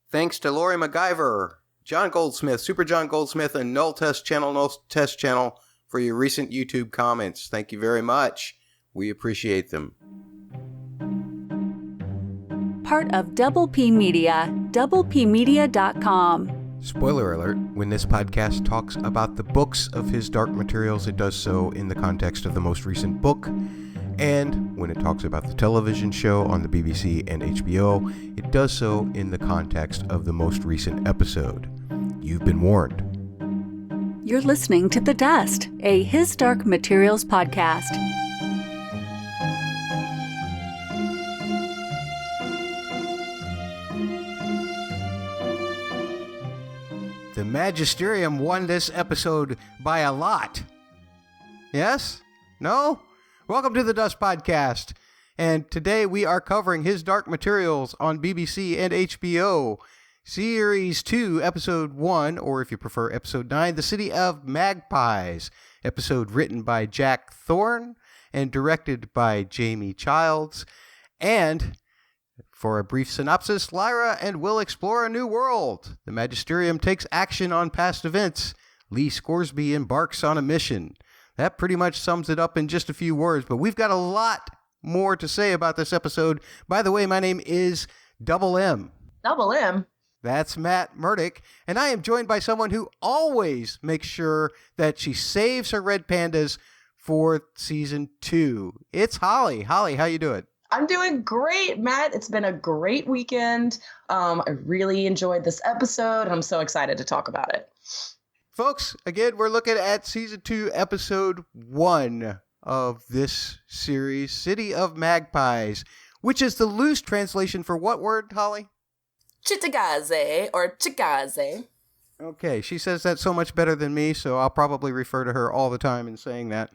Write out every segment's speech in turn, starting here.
Thanks to Lori MacGyver, John Goldsmith, Super John Goldsmith, and Null Test Channel for your recent YouTube comments. Thank you very much. We appreciate them. Part of Double P Media, doublepmedia.com. Spoiler alert, when this podcast talks about the books of his Dark Materials, it does so in the context of the most recent book. And when it talks about the television show on the BBC and HBO, it does so in the context of the most recent episode. You've been warned. You're listening to The Dust, a His Dark Materials podcast. The Magisterium won this episode by a lot. Yes? No? Welcome to the Dust Podcast. And today we are covering His Dark Materials on BBC and HBO. Series 2, Episode 1, or if you prefer, Episode 9, The City of Magpies. Episode written by Jack Thorne and directed by Jamie Childs. And for a brief synopsis, Lyra and Will explore a new world. The Magisterium takes action on past events. Lee Scoresby embarks on a mission. That pretty much sums it up in just a few words, but we've got a lot more to say about this episode. By the way, my name is Double M. Double M? That's Matt Murdock, and I am joined by someone who always makes sure that she saves her red pandas for Season 2. It's Holly. Holly, how you doing? I'm doing great, Matt. It's been a great weekend. I really enjoyed this episode, and I'm so excited to talk about it. Folks, again, we're looking at Season 2, Episode 1 of this series, City of Magpies, which is the loose translation for what word, Holly? Chitagaze, or Chikaze. Okay, she says that so much better than me, so I'll probably refer to her all the time in saying that.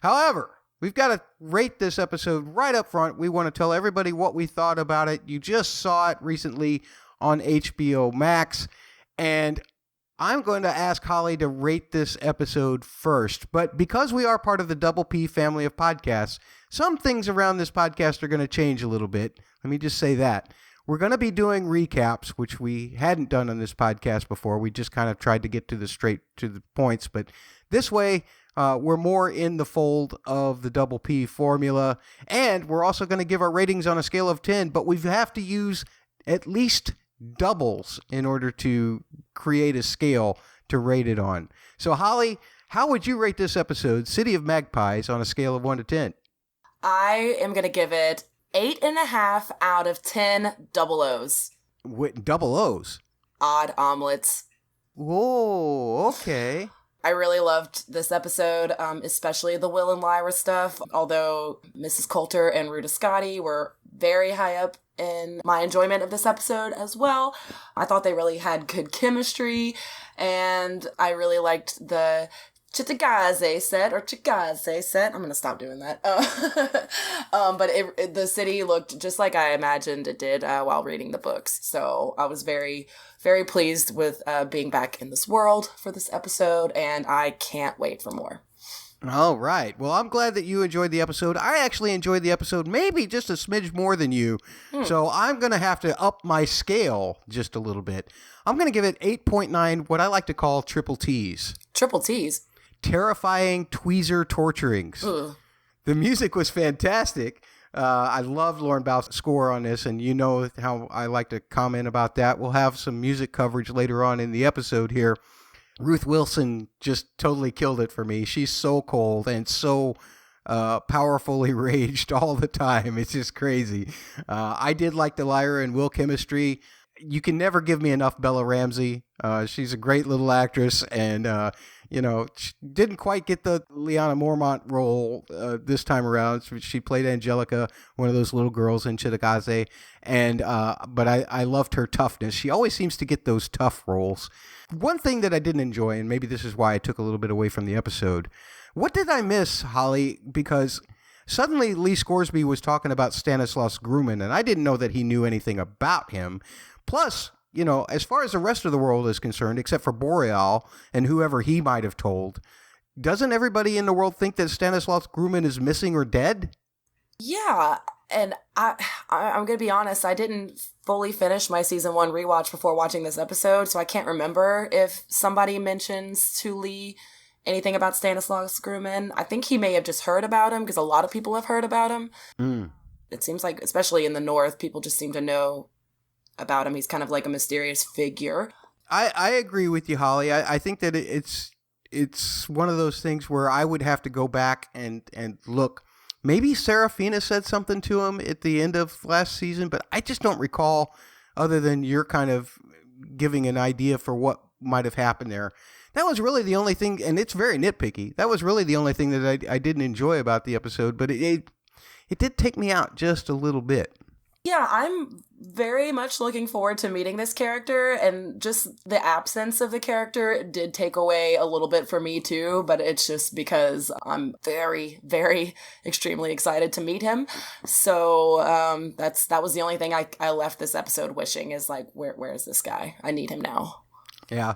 However, we've got to rate this episode right up front. We want to tell everybody what we thought about it. You just saw it recently on HBO Max, and I'm going to ask Holly to rate this episode first. But because we are part of the Double P family of podcasts, some things around this podcast are going to change a little bit. Let me just say that. We're going to be doing recaps, which we hadn't done on this podcast before. We just kind of tried to get to the points. But this way, we're more in the fold of the Double P formula. And we're also going to give our ratings on a scale of 10. But we have to use at least doubles in order to create a scale to rate it on. So, Holly, how would you rate this episode, City of Magpies, on a scale of 1 to 10? I am going to give it 8.5 out of 10 double O's. Double O's? Odd omelets. Whoa, okay. I really loved this episode, especially the Will and Lyra stuff, although Mrs. Coulter and Ruta Scotty were very high up in my enjoyment of this episode as well. I thought they really had good chemistry, and I really liked the Chitagaze set, or Chikaze set. I'm going to stop doing that. But the city looked just like I imagined it did while reading the books. So I was very, very pleased with being back in this world for this episode, and I can't wait for more. All right. Well, I'm glad that you enjoyed the episode. I actually enjoyed the episode maybe just a smidge more than you. So I'm going to have to up my scale just a little bit. I'm going to give it 8.9, what I like to call triple T's. Triple T's? Terrifying tweezer torturings. Ugh. The music was fantastic. I loved Lauren Bau's score on this, and you know how I like to comment about that. We'll have some music coverage later on in the episode here. Ruth Wilson just totally killed it for me. She's so cold and so powerfully raged all the time. It's just crazy. I did like the Lyra and Will chemistry. You can never give me enough Bella Ramsey. She's a great little actress, and she didn't quite get the Lyanna Mormont role this time around. She played Angelica, one of those little girls in Chitagaze, but I loved her toughness. She always seems to get those tough roles. One thing that I didn't enjoy, and maybe this is why I took a little bit away from the episode, what did I miss, Holly? Because suddenly Lee Scoresby was talking about Stanislaus Grumman, and I didn't know that he knew anything about him. Plus, as far as the rest of the world is concerned, except for Boreal and whoever he might have told, doesn't everybody in the world think that Stanislaus Grumman is missing or dead? Yeah, And I'm going to be honest, I didn't fully finish my season 1 rewatch before watching this episode, so I can't remember if somebody mentions to Lee anything about Stanislaus Grumman. I think he may have just heard about him, because a lot of people have heard about him. It seems like, especially in the North, people just seem to know about him. He's kind of like a mysterious figure. I agree with you, Holly. I think that it's one of those things where I would have to go back and look. Maybe Serafina said something to him at the end of last season, but I just don't recall, other than you're kind of giving an idea for what might have happened there. That was really the only thing, and it's very nitpicky. That was really the only thing that I didn't enjoy about the episode, but it did take me out just a little bit. Yeah, I'm very much looking forward to meeting this character, and just the absence of the character did take away a little bit for me too, but it's just because I'm very, very extremely excited to meet him. So that was the only thing I left this episode wishing, is like, where is this guy? I need him now. Yeah.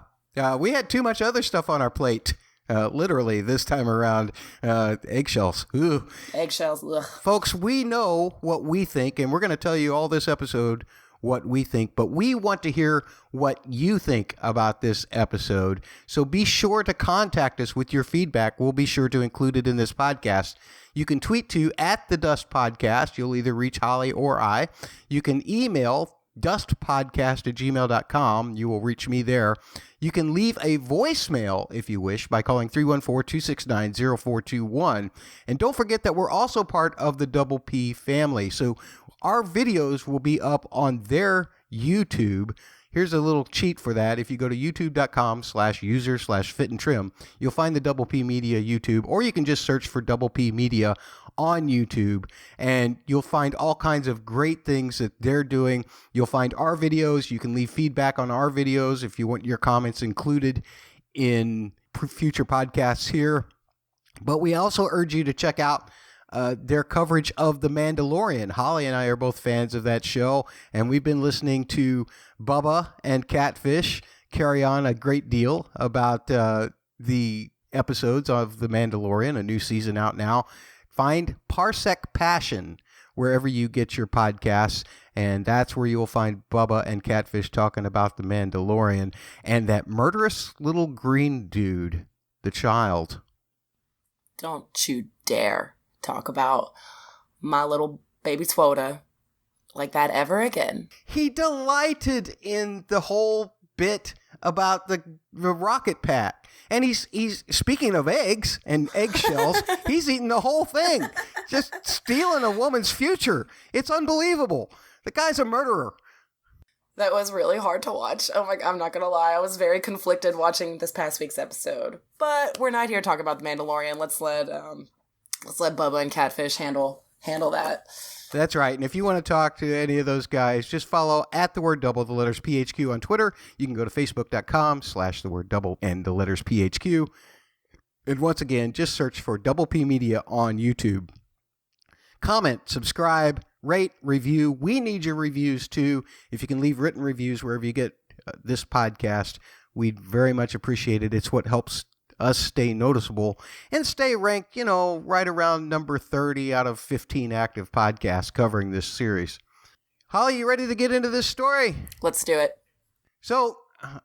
We had too much other stuff on our plate. Literally this time around, eggshells. Ooh. Eggshells. Ugh. Folks, we know what we think, and we're going to tell you all this episode what we think, but we want to hear what you think about this episode. So be sure to contact us with your feedback. We'll be sure to include it in this podcast. You can tweet to @TheDustPodcast. You'll either reach Holly or I. You can email dustpodcast@gmail.com. You will reach me there. You can leave a voicemail if you wish by calling 314-269-0421. And don't forget that we're also part of the Double P family. So our videos will be up on their YouTube. Here's a little cheat for that. If you go to youtube.com/user/fit and trim, you'll find the Double P Media YouTube, or you can just search for Double P Media on YouTube, and you'll find all kinds of great things that they're doing. You'll find our videos. You can leave feedback on our videos if you want your comments included in future podcasts here. But we also urge you to check out their coverage of The Mandalorian. Holly and I are both fans of that show, and we've been listening to Bubba and Catfish carry on a great deal about the episodes of The Mandalorian, a new season out now. Find Parsec Passion wherever you get your podcasts, and that's where you will find Bubba and Catfish talking about The Mandalorian and that murderous little green dude, the child. Don't you dare talk about my little baby Twoda like that ever again. He delighted in the whole bit about the rocket pack. And he's speaking of eggs and eggshells, he's eating the whole thing. Just stealing a woman's future. It's unbelievable. The guy's a murderer. That was really hard to watch. Oh my, I'm not gonna lie. I was very conflicted watching this past week's episode. But we're not here to talk about The Mandalorian. Let's let Bubba and Catfish handle that. That's right. And if you want to talk to any of those guys, just follow @TheWordDouble, the letters PHQ on Twitter. You can go to Facebook.com/TheWordDouble and the letters PHQ. And once again, just search for Double P Media on YouTube. Comment, subscribe, rate, review. We need your reviews too. If you can leave written reviews wherever you get this podcast, we'd very much appreciate it. It's what helps us stay noticeable and stay ranked, right around number 30 out of 15 active podcasts covering this series. Holly, you ready to get into this story? Let's do it. So,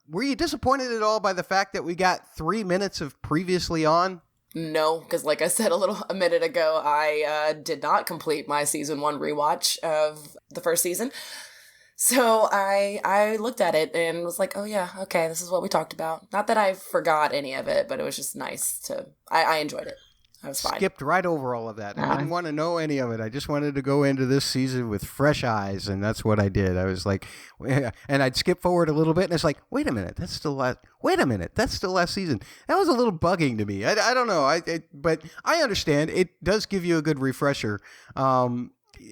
were you disappointed at all by the fact that we got 3 minutes of previously on? No, because like I said a minute ago, I did not complete my season 1 rewatch of the first season. So I looked at it and was like, oh yeah, okay, this is what we talked about. Not that I forgot any of it, but it was just nice to, I enjoyed it. I was fine. Skipped right over all of that. I didn't want to know any of it. I just wanted to go into this season with fresh eyes, and that's what I did. I was like, and I'd skip forward a little bit, and it's like, wait a minute, that's still last season. That was a little bugging to me. I don't know. But I understand. It does give you a good refresher.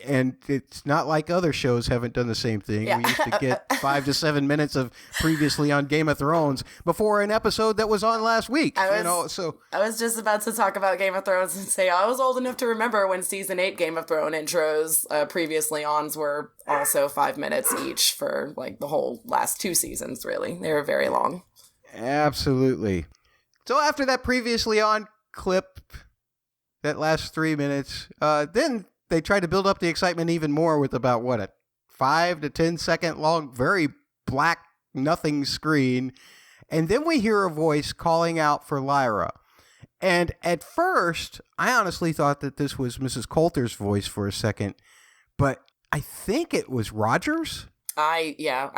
And it's not like other shows haven't done the same thing. Yeah. We used to get 5 to 7 minutes of previously on Game of Thrones before an episode that was on last week. I was just about to talk about Game of Thrones and say I was old enough to remember when season 8 Game of Thrones intros previously ons were also 5 minutes each for like the whole last 2 seasons, really. They were very long. Absolutely. So after that previously on clip, that last 3 minutes, then they tried to build up the excitement even more with about, a 5 to 10 second long, very black, nothing screen. And then we hear a voice calling out for Lyra. And at first, I honestly thought that this was Mrs. Coulter's voice for a second, but I think it was Roger's. I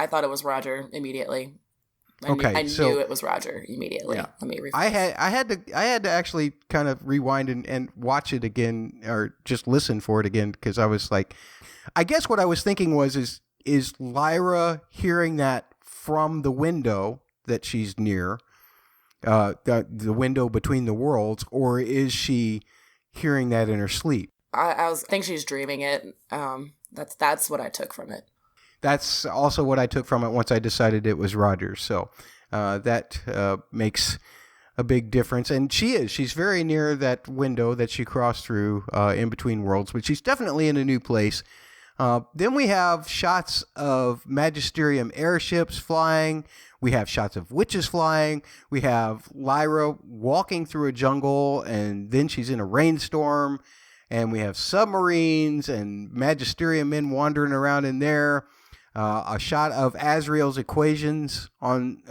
thought it was Roger immediately. I knew it was Roger immediately. Yeah. Let me rephrase. I had to actually kind of rewind and watch it again, or just listen for it again, because I was like, I guess what I was thinking was, is Lyra hearing that from the window that she's near, the window between the worlds, or is she hearing that in her sleep? I think she's dreaming it. That's what I took from it. That's also what I took from it once I decided it was Rogers. So that makes a big difference. And she's very near that window that she crossed through in between worlds, but she's definitely in a new place. Then we have shots of Magisterium airships flying. We have shots of witches flying. We have Lyra walking through a jungle, and then she's in a rainstorm. And we have submarines and Magisterium men wandering around in there. A shot of Azrael's equations on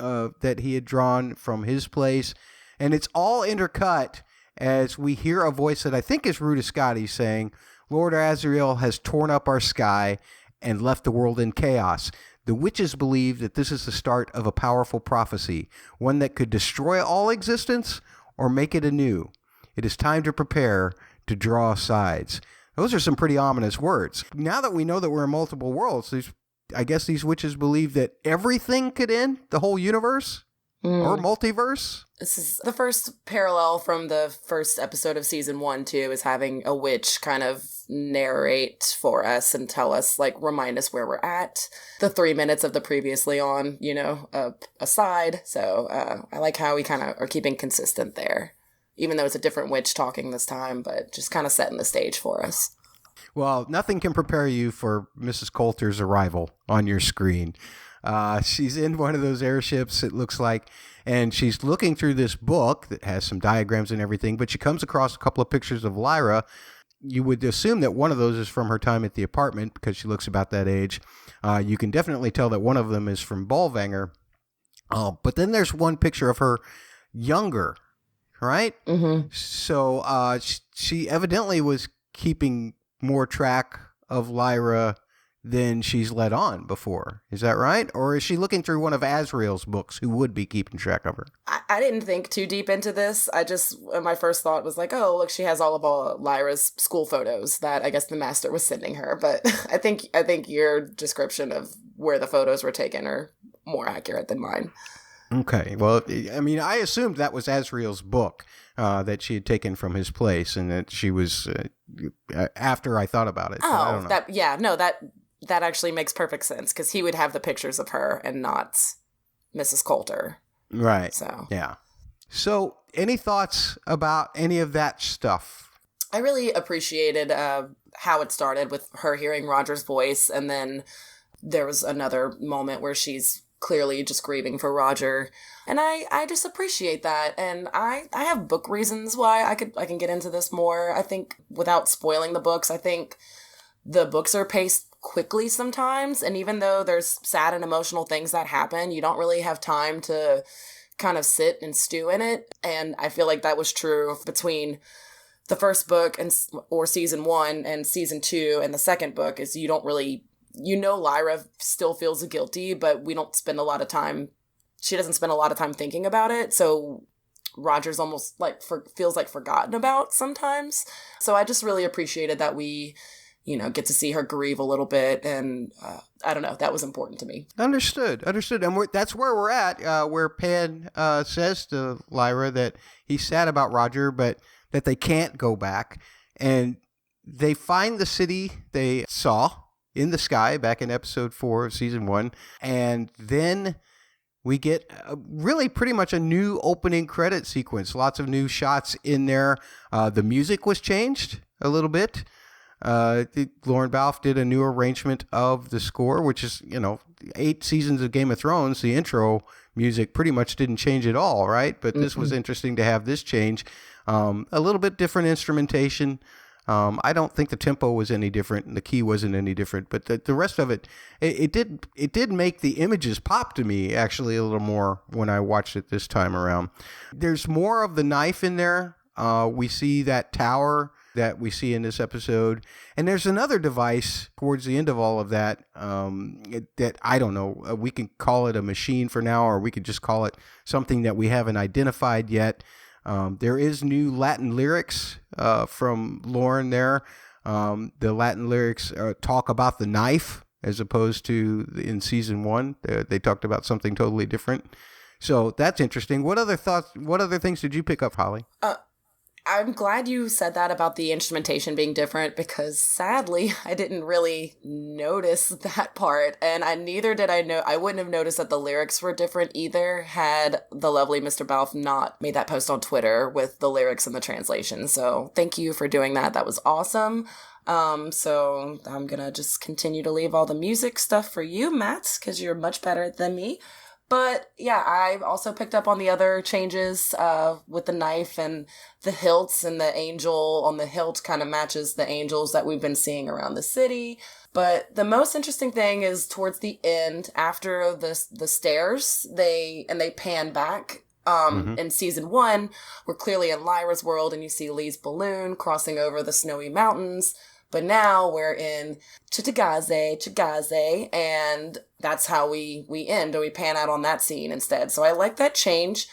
that he had drawn from his place. And it's all intercut as we hear a voice that I think is Ruth Wilson saying, "Lord Azrael has torn up our sky and left the world in chaos. The witches believe that this is the start of a powerful prophecy, one that could destroy all existence or make it anew. It is time to prepare to draw sides." Those are some pretty ominous words. Now that we know that we're in multiple worlds, I guess these witches believe that everything could end, the whole universe or multiverse. This is the first parallel from the first episode of season 1, too, is having a witch kind of narrate for us and tell us, like, remind us where we're at. The 3 minutes of the previously on, aside. So I like how we kind of are keeping consistent there, even though it's a different witch talking this time, but just kind of setting the stage for us. Well, nothing can prepare you for Mrs. Coulter's arrival on your screen. She's in one of those airships, it looks like, and she's looking through this book that has some diagrams and everything, but she comes across a couple of pictures of Lyra. You would assume that one of those is from her time at the apartment because she looks about that age. You can definitely tell that one of them is from Bolvanger. But then there's one picture of her younger, right? Mm-hmm. So she evidently was keeping more track of Lyra than she's let on before. Is that right? Or is she looking through one of Azrael's books, who would be keeping track of her? I didn't think too deep into this. My first thought was like, oh, look, she has all of Lyra's school photos that I guess the master was sending her. But I think your description of where the photos were taken are more accurate than mine. Okay. Well, I mean, I assumed that was Azrael's book that she had taken from his place, and that she was after I thought about it. Oh, that actually makes perfect sense, because he would have the pictures of her and not Mrs. Coulter. Right. So yeah. So any thoughts about any of that stuff? I really appreciated how it started with her hearing Roger's voice, and then there was another moment where she's clearly just grieving for Roger, and I just appreciate that. And I have book reasons why I can get into this more. I think without spoiling the books, I think the books are paced quickly sometimes, and even though there's sad and emotional things that happen, you don't really have time to kind of sit and stew in it. And I feel like that was true between the first book or season 1 and season 2, and the second book is you don't really, Lyra still feels guilty, but we don't spend a lot of time, she doesn't spend a lot of time thinking about it. So Roger's almost feels like forgotten about sometimes. So I just really appreciated that we, get to see her grieve a little bit. And I don't know, that was important to me. Understood. And that's where we're at, where Pan says to Lyra that he's sad about Roger, but that they can't go back. And they find the city they saw in the sky back in episode 4 of season 1. And then we get really pretty much a new opening credit sequence. Lots of new shots in there. The music was changed a little bit. Lauren Balfe did a new arrangement of the score, which is, 8 seasons of Game of Thrones. The intro music pretty much didn't change at all, right? But this was interesting to have this change. A little bit different instrumentation. I don't think the tempo was any different and the key wasn't any different, but the rest of it did make the images pop to me actually a little more when I watched it this time around. There's more of the knife in there. We see that tower that we see in this episode, and there's another device towards the end of all of that that I don't know. We can call it a machine for now, or we could just call it something that we haven't identified yet. There is new Latin lyrics from Lauren there. The Latin lyrics talk about the knife as opposed to in season 1. They talked about something totally different. So that's interesting. What other things did you pick up, Holly? I'm glad you said that about the instrumentation being different, because sadly I didn't really notice that part, and I wouldn't have noticed that the lyrics were different either had the lovely Mr. Balfe not made that post on Twitter with the lyrics and the translation. So thank you for doing that. That was awesome. So I'm gonna just continue to leave all the music stuff for you, Matt, because you're much better than me. But yeah, I also picked up on the other changes with the knife and the hilts, and the angel on the hilt kind of matches the angels that we've been seeing around the city. But the most interesting thing is towards the end, after the stairs, they pan back. In season 1, we're clearly in Lyra's world, and you see Lee's balloon crossing over the snowy mountains. But now we're in Chagaze, and that's how we end, or we pan out on that scene instead. So I like that change,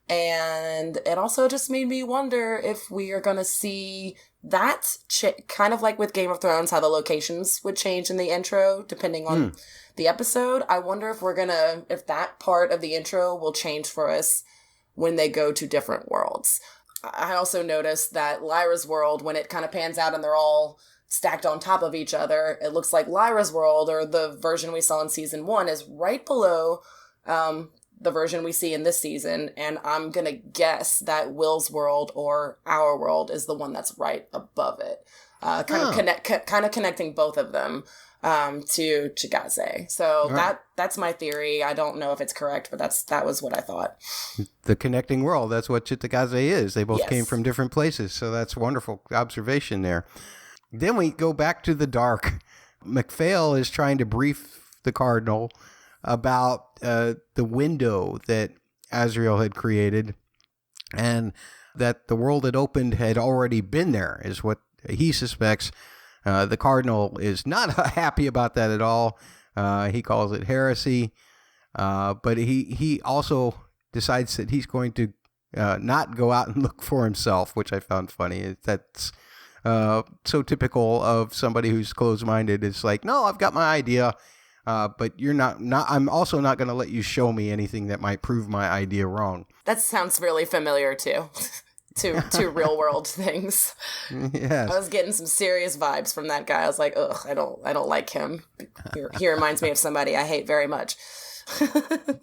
and it also just made me wonder if we are going to see that, kind of like with Game of Thrones, how the locations would change in the intro depending on the episode. I wonder if that part of the intro will change for us when they go to different worlds. I also noticed that Lyra's world, when it kind of pans out and they're all stacked on top of each other, it looks like Lyra's world, or the version we saw in season 1, is right below the version we see in this season. And I'm going to guess that Will's world, or our world, is the one that's right above it. Kind of connecting both of them to Chagaze. So that's my theory. I don't know if it's correct, but that was what I thought. The connecting world, that's what Chitagaze is. They both came from different places, so that's a wonderful observation there. Then we go back to the dark. MacPhail is trying to brief the Cardinal about the window that Azrael had created, and that the world that opened had already been there, is what he suspects. The Cardinal is not happy about that at all. He calls it heresy, but he also decides that he's going to not go out and look for himself, which I found funny. That's so typical of somebody who's closed-minded. It's like, no, I've got my idea, but you're not. I'm also not going to let you show me anything that might prove my idea wrong. That sounds really familiar too. to real world things. Yes. I was getting some serious vibes from that guy. I was like, ugh, I don't like him. He reminds me of somebody I hate very much.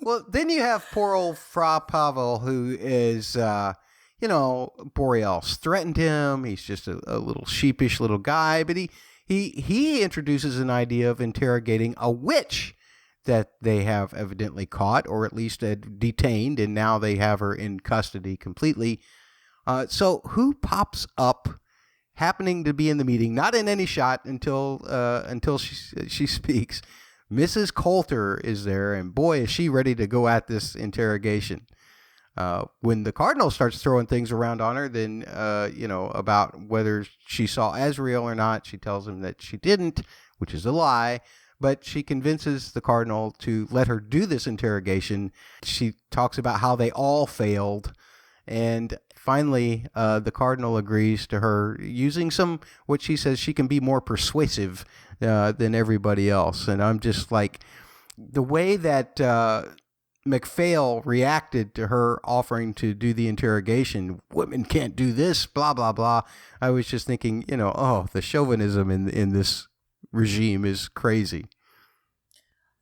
Well, then you have poor old Fra Pavel, who is, Borealis threatened him. He's just a little sheepish little guy, but he introduces an idea of interrogating a witch that they have evidently caught, or at least detained, and now they have her in custody completely. So who pops up, happening to be in the meeting, not in any shot until she speaks? Mrs. Coulter is there, and boy, is she ready to go at this interrogation. When the Cardinal starts throwing things around on her, then, about whether she saw Azrael or not, she tells him that she didn't, which is a lie. But she convinces the Cardinal to let her do this interrogation. She talks about how they all failed. And finally, the Cardinal agrees to her using what she says she can be more persuasive than everybody else. And I'm just like, the way that MacPhail reacted to her offering to do the interrogation, women can't do this, blah, blah, blah. I was just thinking, the chauvinism in this regime is crazy.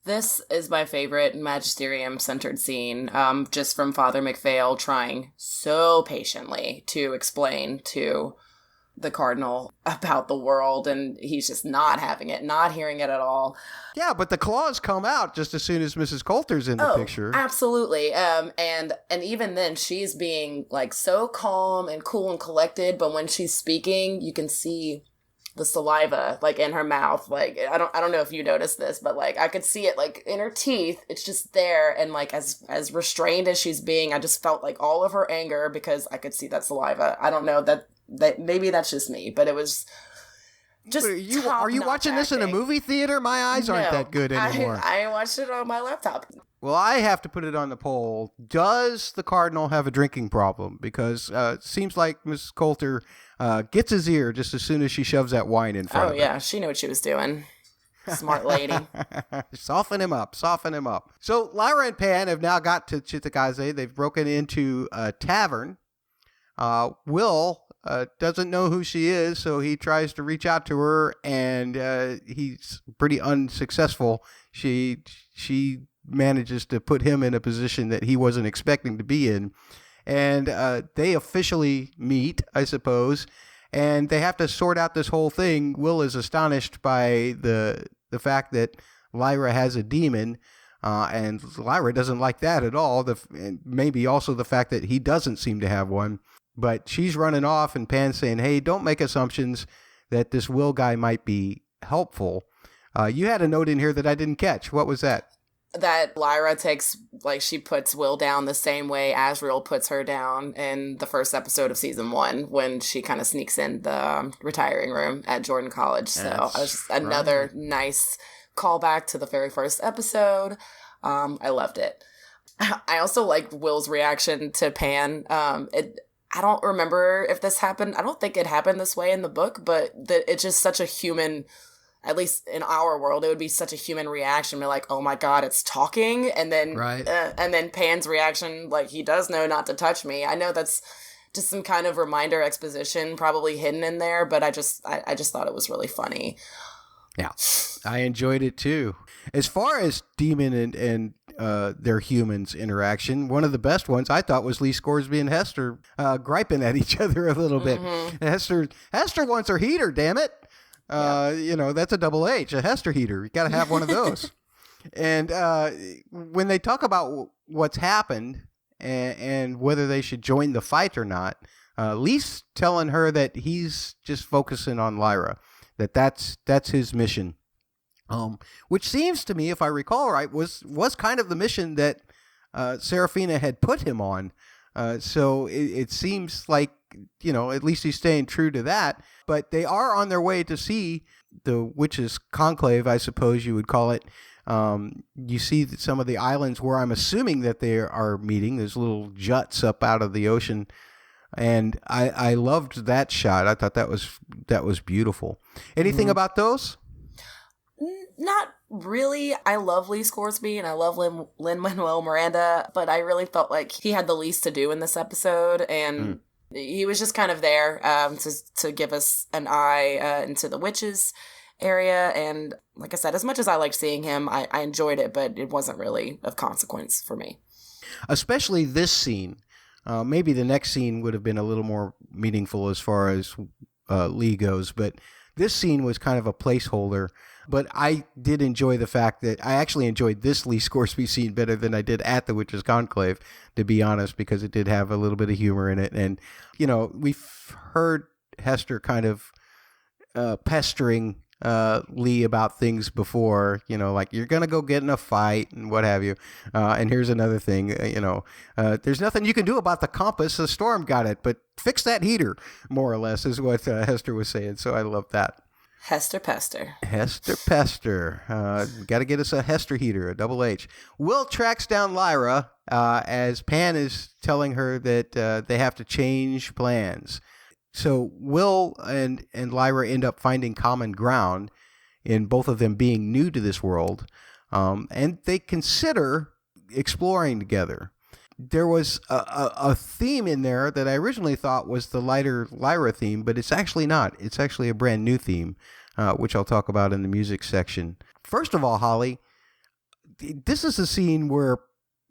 This is my favorite magisterium-centered scene, just from Father MacPhail trying so patiently to explain to the Cardinal about the world, and he's just not having it, not hearing it at all. Yeah, but the claws come out just as soon as Mrs. Coulter's in the picture. Absolutely. And even then, she's being like so calm and cool and collected, but when she's speaking, you can see the saliva like in her mouth. Like I don't know if you noticed this, but like I could see it like in her teeth. It's just there, and like as restrained as she's being, I just felt like all of her anger because I could see that saliva. I don't know that maybe that's just me, but it was just are you watching this in a movie theater? My eyes aren't that good anymore. I watched it on my laptop. Well, I have to put it on the poll. Does the Cardinal have a drinking problem? Because it seems like Mrs. Coulter gets his ear just as soon as she shoves that wine in front of him. Oh, yeah. She knew what she was doing. Smart lady. Soften him up. So Lyra and Pan have now got to Chitakaze. They've broken into a tavern. Will doesn't know who she is, so he tries to reach out to her, and he's pretty unsuccessful. She manages to put him in a position that he wasn't expecting to be in. And they officially meet, I suppose, and they have to sort out this whole thing. Will is astonished by the fact that Lyra has a demon, and Lyra doesn't like that at all. And maybe also the fact that he doesn't seem to have one. But she's running off, and Pan's saying, hey, don't make assumptions that this Will guy might be helpful. You had a note in here that I didn't catch. What was that? That Lyra she puts Will down the same way Asriel puts her down in the first episode of season 1 when she kind of sneaks in the retiring room at Jordan College. So it was just another nice callback to the very first episode. I loved it. I also liked Will's reaction to Pan. I don't remember if this happened. I don't think it happened this way in the book, but it's just such a human, at least in our world, it would be such a human reaction. We're like, oh my God, it's talking. And then, and then Pan's reaction, like, he does know not to touch me. I know that's just some kind of reminder exposition probably hidden in there, but I just thought it was really funny. Yeah, I enjoyed it too. As far as Demon and their humans interaction, one of the best ones I thought was Lee Scoresby and Hester griping at each other a little bit. Hester wants her heater, damn it. That's a double H, a Hester heater. You got to have one of those. And when they talk about what's happened and whether they should join the fight or not, Lee's telling her that he's just focusing on Lyra, that's his mission. Which seems to me, if I recall right, was kind of the mission that Serafina had put him on. So it seems like, at least he's staying true to that. But they are on their way to see the witches' conclave, I suppose you would call it. You see some of the islands where I'm assuming that they are meeting. There's little juts up out of the ocean. And I loved that shot. I thought that was beautiful. Anything about those? Not really. I love Lee Scoresby and I love Lin-Manuel Miranda, but I really felt like he had the least to do in this episode, and he was just kind of there to give us an eye into the witches area. And like I said, as much as I liked seeing him, I enjoyed it, but it wasn't really of consequence for me. Especially this scene. Maybe the next scene would have been a little more meaningful as far as Lee goes, but this scene was kind of a placeholder. But I did enjoy the fact that I actually enjoyed this Lee Scoresby scene better than I did at the Witches' Conclave, to be honest, because it did have a little bit of humor in it. And, we've heard Hester kind of pestering Lee about things before, like, you're going to go get in a fight and what have you. And here's another thing, there's nothing you can do about the compass. The storm got it, but fix that heater, more or less, is what Hester was saying. So I love that. Hester Pester. Got to get us a Hester heater, a double H. Will tracks down Lyra as Pan is telling her that they have to change plans. So Will and Lyra end up finding common ground in both of them being new to this world, and they consider exploring together. There was a theme in there that I originally thought was the lighter Lyra theme, but it's actually not. It's actually a brand new theme, which I'll talk about in the music section. First of all, Holly, this is a scene where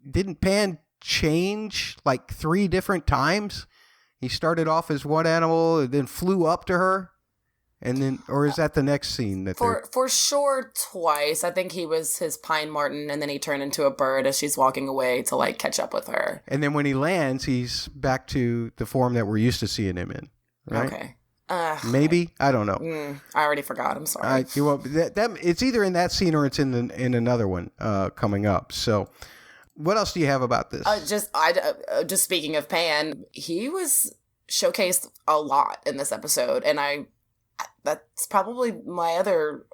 didn't Pan change like 3 different times? He started off as one animal and then flew up to her? And then, or is that the next scene that for sure twice? I think he was his pine marten, and then he turned into a bird as she's walking away to like catch up with her. And then when he lands, he's back to the form that we're used to seeing him in, right? Okay. Maybe, I don't know. I already forgot. I'm sorry. It's either in that scene or it's in another one coming up. So, what else do you have about this? Just speaking of Pan, he was showcased a lot in this episode, and that's probably my other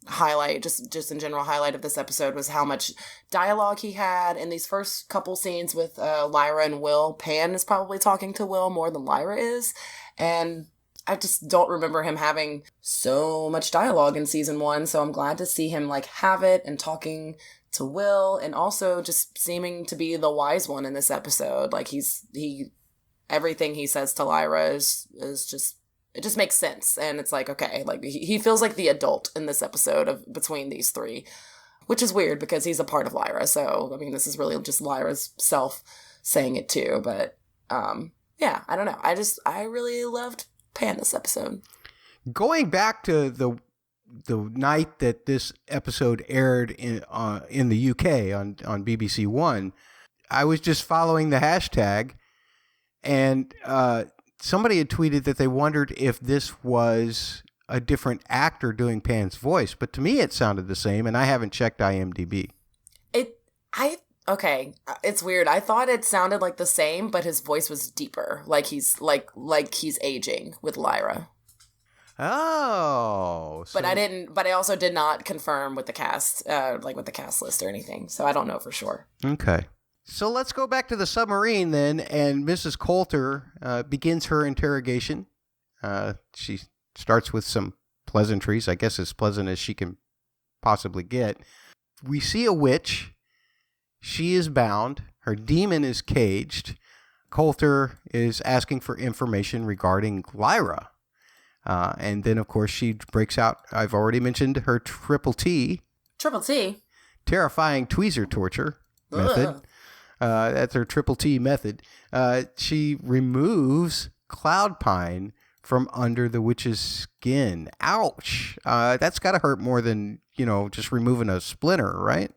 highlight, just in general highlight of this episode, was how much dialogue he had in these first couple scenes with Lyra and Will. Pan is probably talking to Will more than Lyra is, and I just don't remember him having so much dialogue in season 1, so I'm glad to see him like have it and talking to Will, and also just seeming to be the wise one in this episode. Like everything he says to Lyra is just, it just makes sense. And it's like, okay, like he feels like the adult in this episode of between these three, which is weird because he's a part of Lyra. So, I mean, this is really just Lyra's self saying it too. But, yeah, I don't know. I really loved Pan this episode. Going back to the night that this episode aired in the UK on BBC One, I was just following the hashtag, and somebody had tweeted that they wondered if this was a different actor doing Pan's voice, but to me it sounded the same, and I haven't checked IMDb. Okay, it's weird. I thought it sounded like the same, but his voice was deeper, like he's aging with Lyra. Oh, but I also did not confirm with the cast, with the cast list or anything, so I don't know for sure. Okay. So let's go back to the submarine then, and Mrs. Coulter begins her interrogation. She starts with some pleasantries, I guess as pleasant as she can possibly get. We see a witch. She is bound. Her demon is caged. Coulter is asking for information regarding Lyra. And then, of course, she breaks out, I've already mentioned her triple T. Triple T? Terrifying tweezer torture method. That's her triple T method. She removes Cloud Pine from under the witch's skin. Ouch. That's got to hurt more than, just removing a splinter, right?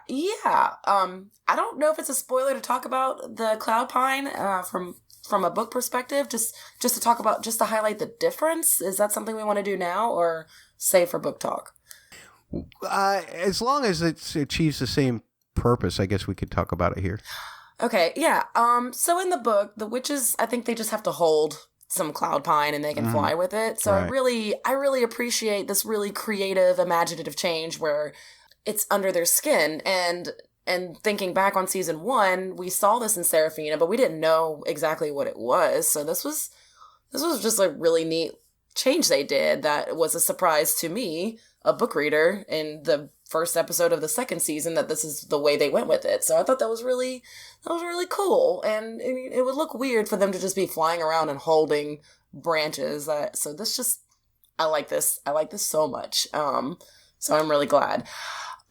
Yeah. I don't know if it's a spoiler to talk about the Cloud Pine from a book perspective, just to highlight the difference. Is that something we want to do now or save for book talk? As long as it achieves the same purpose, I guess we could talk about it here. Okay, yeah. So in the book, the witches, I think they just have to hold some Cloud Pine and they can fly with it. So right. I really appreciate this really creative, imaginative change where it's under their skin. And thinking back on season 1, we saw this in Seraphina, but we didn't know exactly what it was. So this was just a really neat change they did that was a surprise to me, a book reader, in the first episode of the second season, that this is the way they went with it. So I thought that was really cool. And it would look weird for them to just be flying around and holding branches. So I like this. I like this so much. So I'm really glad.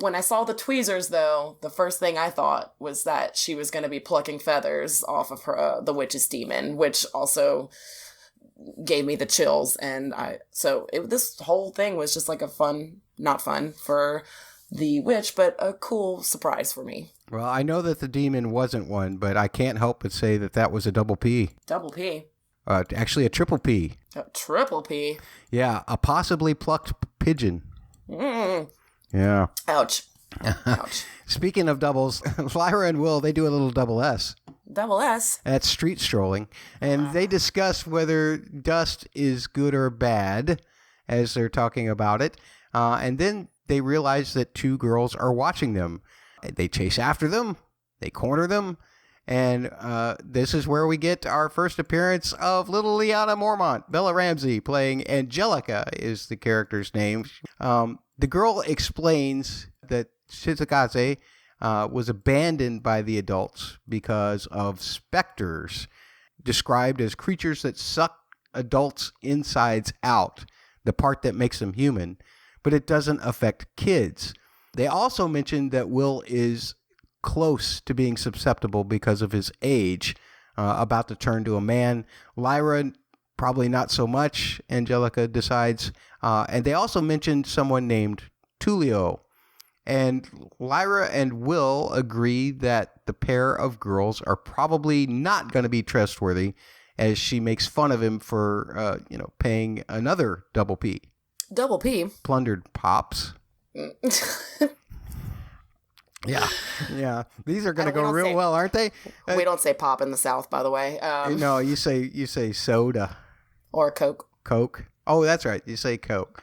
When I saw the tweezers, though, the first thing I thought was that she was going to be plucking feathers off of her, the witch's demon, which also gave me the chills. And this whole thing was just like not fun for the witch, but a cool surprise for me. Well, I know that the demon wasn't one, but I can't help but say that was a double P. Double P? Actually, a triple P. A triple P? Yeah, a possibly plucked pigeon. Yeah. Ouch. Ouch. Speaking of doubles, Lyra and Will, they do a little double S. Double S? That's street strolling. And they discuss whether dust is good or bad as they're talking about it. And then they realize that 2 girls are watching them. They chase after them. They corner them. And this is where we get our first appearance of little Liana Mormont. Bella Ramsey playing Angelica is the character's name. The girl explains that Shizukaze was abandoned by the adults because of specters, described as creatures that suck adults' insides out, the part that makes them human, but it doesn't affect kids. They also mentioned that Will is close to being susceptible because of his age. about to turn to a man. Lyra, probably not so much, Angelica decides. And they also mentioned someone named Tulio. And Lyra and Will agree that the pair of girls are probably not going to be trustworthy, as she makes fun of him for, paying another double P. Double P? Plundered pops. Yeah. These are going to go real well, aren't they? We don't say pop in the South, by the way. No, you say soda. Or Coke. Coke. Oh, that's right. You say Coke.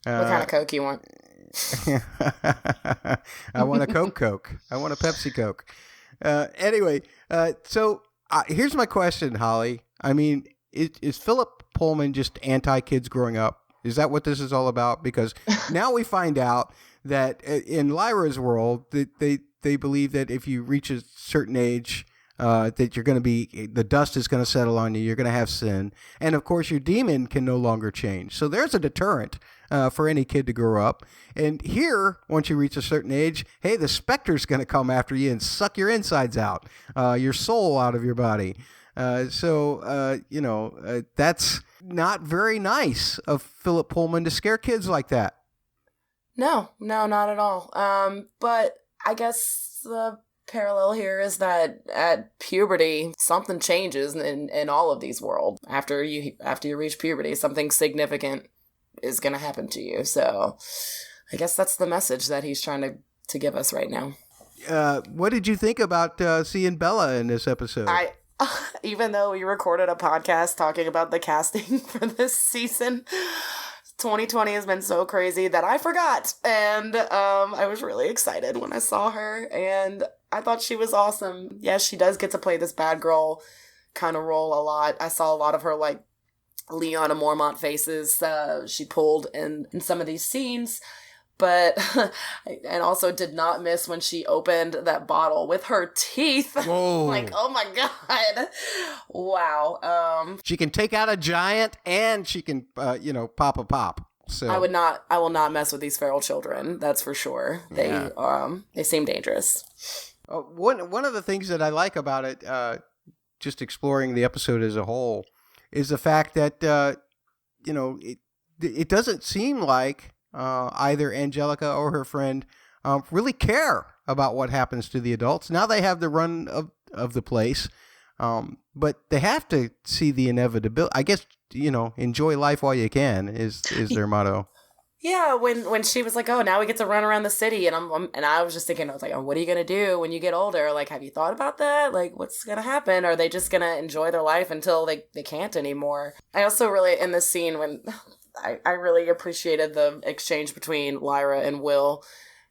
What kind of Coke you want? I want a Coke. I want a Pepsi Coke. Anyway, so here's my question, Holly. I mean, is Philip Pullman just anti-kids growing up? Is that what this is all about? Because now we find out that in Lyra's world, they believe that if you reach a certain age, that you're going to be, the dust is going to settle on you. You're going to have sin. And of course, your demon can no longer change. So there's a deterrent for any kid to grow up. And here, once you reach a certain age, hey, the specter's going to come after you and suck your insides out, your soul out of your body. So that's not very nice of Philip Pullman to scare kids like that. No, not at all. But I guess the parallel here is that at puberty, something changes in all of these worlds. After you reach puberty, something significant is going to happen to you. So I guess that's the message that he's trying to give us right now. What did you think about seeing Bella in this episode? Even though we recorded a podcast talking about the casting for this season, 2020 has been so crazy that I forgot. And I was really excited when I saw her, and I thought she was awesome. Yes, she does get to play this bad girl kind of role a lot. I saw a lot of her, like, Leona Mormont faces she pulled in some of these scenes. But, and also did not miss when she opened that bottle with her teeth. Whoa. Like, oh my God. Wow. She can take out a giant and she can, pop a pop. So I will not mess with these feral children. That's for sure. They seem dangerous. One of the things that I like about it, just exploring the episode as a whole, is the fact that, it doesn't seem like either Angelica or her friend really care about what happens to the adults. Now they have the run of the place, but they have to see the inevitability. I guess, enjoy life while you can is their motto. Yeah, when she was like, "Oh, now we get to run around the city," and I was just thinking, I was like, "Oh, what are you gonna do when you get older? Like, have you thought about that? Like, what's gonna happen? Are they just gonna enjoy their life until they can't anymore?" I also really, in this scene, when I really appreciated the exchange between Lyra and Will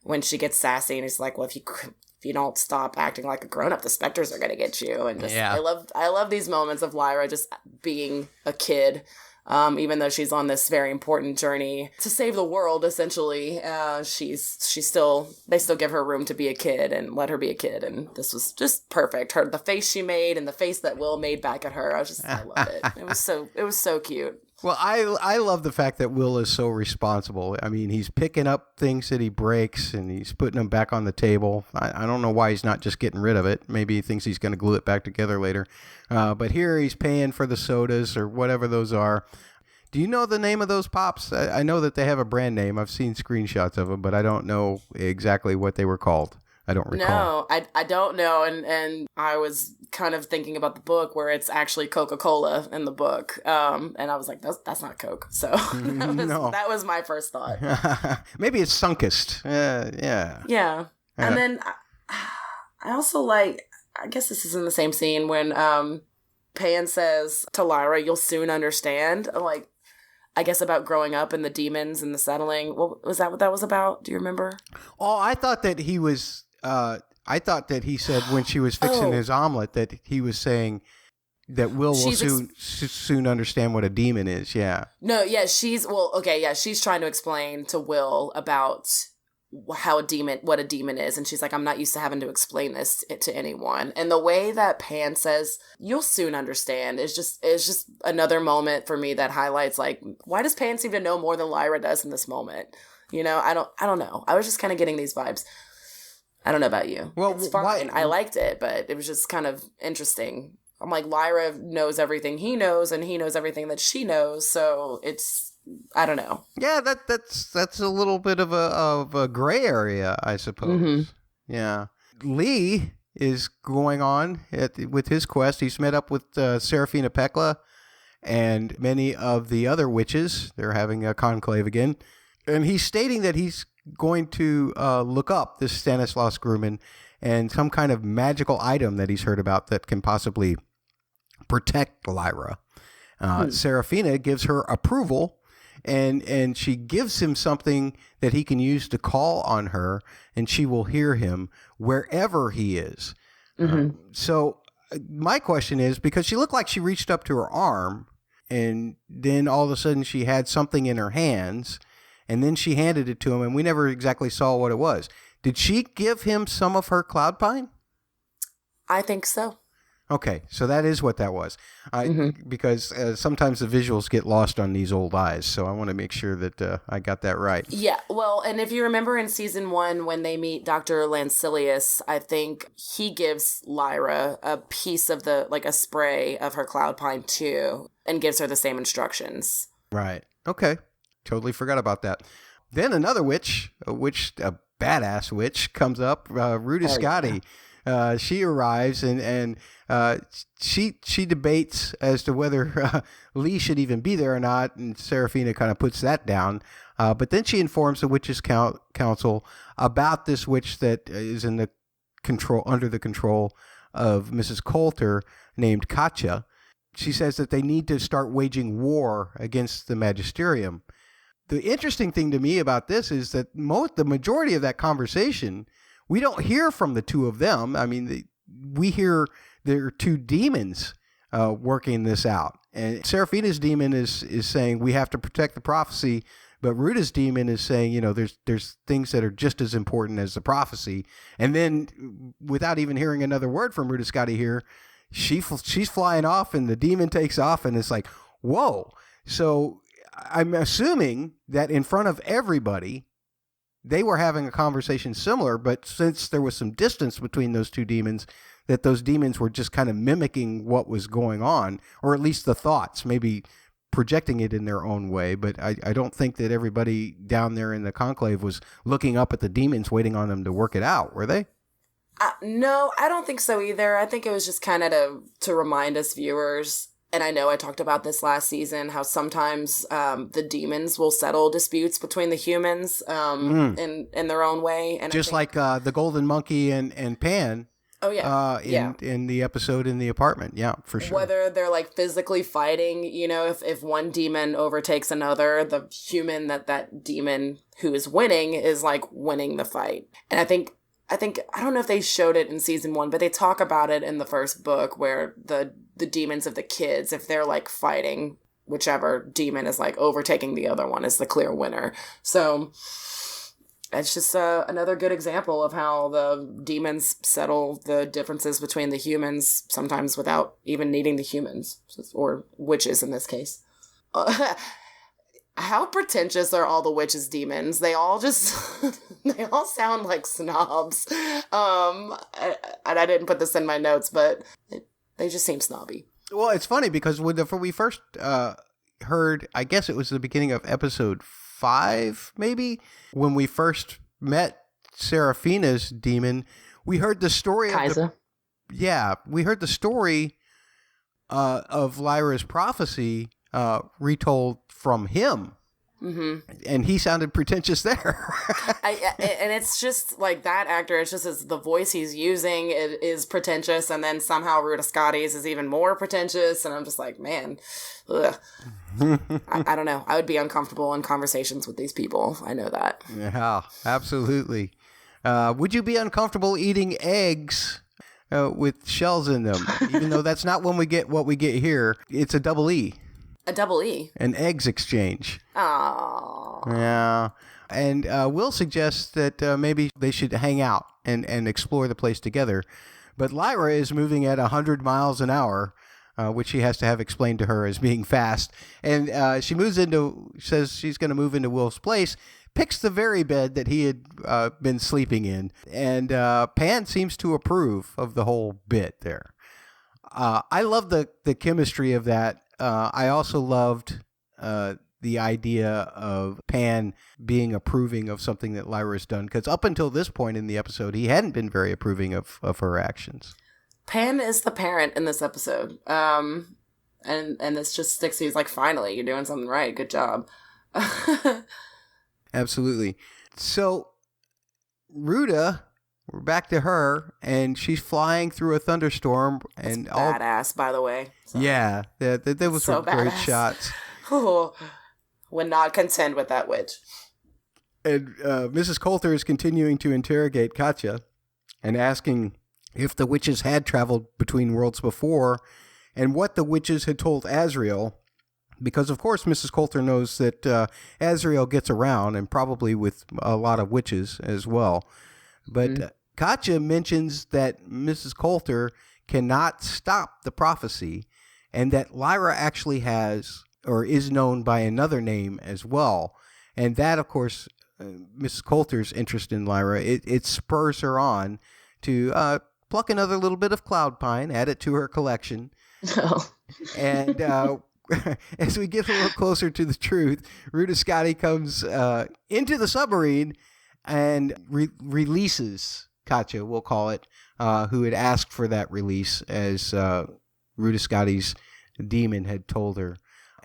when she gets sassy and he's like, "Well, if you don't stop acting like a grown-up, the specters are gonna get you." And just, yeah. I love these moments of Lyra just being a kid. Even though she's on this very important journey to save the world, essentially, they still give her room to be a kid and let her be a kid. And this was just perfect. The face she made and the face that Will made back at her. I love it. It was so cute. Well, I love the fact that Will is so responsible. I mean, he's picking up things that he breaks and he's putting them back on the table. I don't know why he's not just getting rid of it. Maybe he thinks he's going to glue it back together later. But here he's paying for the sodas or whatever those are. Do you know the name of those pops? I know that they have a brand name. I've seen screenshots of them, but I don't know exactly what they were called. I don't recall. No, I don't know. And I was kind of thinking about the book where it's actually Coca-Cola in the book. And I was like, that's not Coke. So that was my first thought. Maybe it's Sunkist. Yeah. Yeah. And then I also I guess this is in the same scene when Pan says to Lyra, "You'll soon understand." I guess about growing up and the demons and the settling. What was that? What that was about? Do you remember? Oh, I thought that he was. I thought that he said when she was fixing his omelet that he was saying that Will soon understand what a demon is. Yeah. No. Yeah. She's trying to explain to Will about what a demon is, and she's like, "I'm not used to having to explain this to anyone." And the way that Pan says, "You'll soon understand," is just another moment for me that highlights, like, why does Pan seem to know more than Lyra does in this moment? I don't know. I was just kind of getting these vibes. I don't know about you. Well, it's fine. I liked it, but it was just kind of interesting I'm like, Lyra knows everything he knows, and he knows everything that she knows. So it's, I don't know. Yeah, that's a little bit of a gray area, I suppose. Mm-hmm. Yeah. Lee is going on with his quest. He's met up with Serafina Pekla and many of the other witches. They're having a conclave again. And he's stating that he's going to look up this Stanislaus Grumman and some kind of magical item that he's heard about that can possibly protect Lyra. Serafina gives her approval, and she gives him something that he can use to call on her, and she will hear him wherever he is. Mm-hmm. So my question is, because she looked like she reached up to her arm, and then all of a sudden she had something in her hands, and then she handed it to him, and we never exactly saw what it was. Did she give him some of her cloud pine? I think so. Okay, so that is what that was. Because sometimes the visuals get lost on these old eyes, so I want to make sure that I got that right. Yeah, well, and if you remember in season 1 when they meet Dr. Lancilius, I think he gives Lyra a piece of a spray of her cloud pine too, and gives her the same instructions. Right. Okay. Totally forgot about that. Then another witch, a badass witch, comes up, Ruta Scotti. She arrives and she debates as to whether Lee should even be there or not, and Serafina kind of puts that down. But then she informs the Witches' Council about this witch that is under the control of Mrs. Coulter, named Katja. She says that they need to start waging war against the Magisterium. The interesting thing to me about this is that the majority of that conversation, we don't hear from the two of them. I mean, we hear there are two demons working this out. And Serafina's demon is saying we have to protect the prophecy, but Ruta's demon is saying, there's things that are just as important as the prophecy. And then, without even hearing another word from Ruta Scotti here, she's flying off, and the demon takes off, and it's like, whoa. So I'm assuming that in front of everybody, they were having a conversation similar, but since there was some distance between those two demons, that those demons were just kind of mimicking what was going on, or at least the thoughts, maybe projecting it in their own way. But I don't think that everybody down there in the conclave was looking up at the demons, waiting on them to work it out, were they? No, I don't think so either. I think it was just kind of to remind us viewers. And I know I talked about this last season, how sometimes the demons will settle disputes between the humans in their own way. And just like the Golden Monkey and Pan. Oh, yeah. In the episode in the apartment. Yeah, for sure. Whether they're physically fighting, if one demon overtakes another, the human that demon who is winning is winning the fight. And I think, I don't know if they showed it in season 1, but they talk about it in the first book where the demons of the kids, if they're fighting, whichever demon is overtaking the other one is the clear winner. So it's just another good example of how the demons settle the differences between the humans, sometimes without even needing the humans, or witches in this case. How pretentious are all the witches' demons? They all they all sound like snobs. And I didn't put this in my notes, but they just seem snobby. Well, it's funny because when we first heard, I guess it was the beginning of episode 5, maybe, when we first met Serafina's demon, we heard the story Kaisa. We heard the story of Lyra's prophecy retold from him. Mm-hmm. And he sounded pretentious there. And it's just that actor, it's just the voice he's using is pretentious, and then somehow Ruta Scotti's is even more pretentious, and I'm just man, ugh. I don't know. I would be uncomfortable in conversations with these people. I know that. Yeah, absolutely. Would you be uncomfortable eating eggs with shells in them? Even though that's not what we get here. It's a double E. A double E? An eggs exchange. Aww. Yeah. And Will suggests that maybe they should hang out and explore the place together. But Lyra is moving at 100 miles an hour, which she has to have explained to her as being fast. And she says she's going to move into Will's place, picks the very bed that he had been sleeping in. And Pan seems to approve of the whole bit there. I love the chemistry of that. I also loved the idea of Pan being approving of something that Lyra's done, because up until this point in the episode, he hadn't been very approving of her actions. Pan is the parent in this episode. And this just sticks. He's like, finally, you're doing something right. Good job. Absolutely. So, Ruta, we're back to her, and she's flying through a thunderstorm. And badass, by the way. So. Yeah, that was some great shots. Would not contend with that witch. And Mrs. Coulter is continuing to interrogate Katya and asking if the witches had traveled between worlds before and what the witches had told Azrael. Because, of course, Mrs. Coulter knows that Azrael gets around, and probably with a lot of witches as well. But Katya mentions that Mrs. Coulter cannot stop the prophecy, and that Lyra actually has, or is known by another name as well. And that, of course, Mrs. Coulter's interest in Lyra, it spurs her on to pluck another little bit of cloud pine, add it to her collection. Oh. And as we get a little closer to the truth, Ruta Scotty comes into the submarine and releases Katya, we'll call it, who had asked for that release, as Ruta Scotty's demon had told her.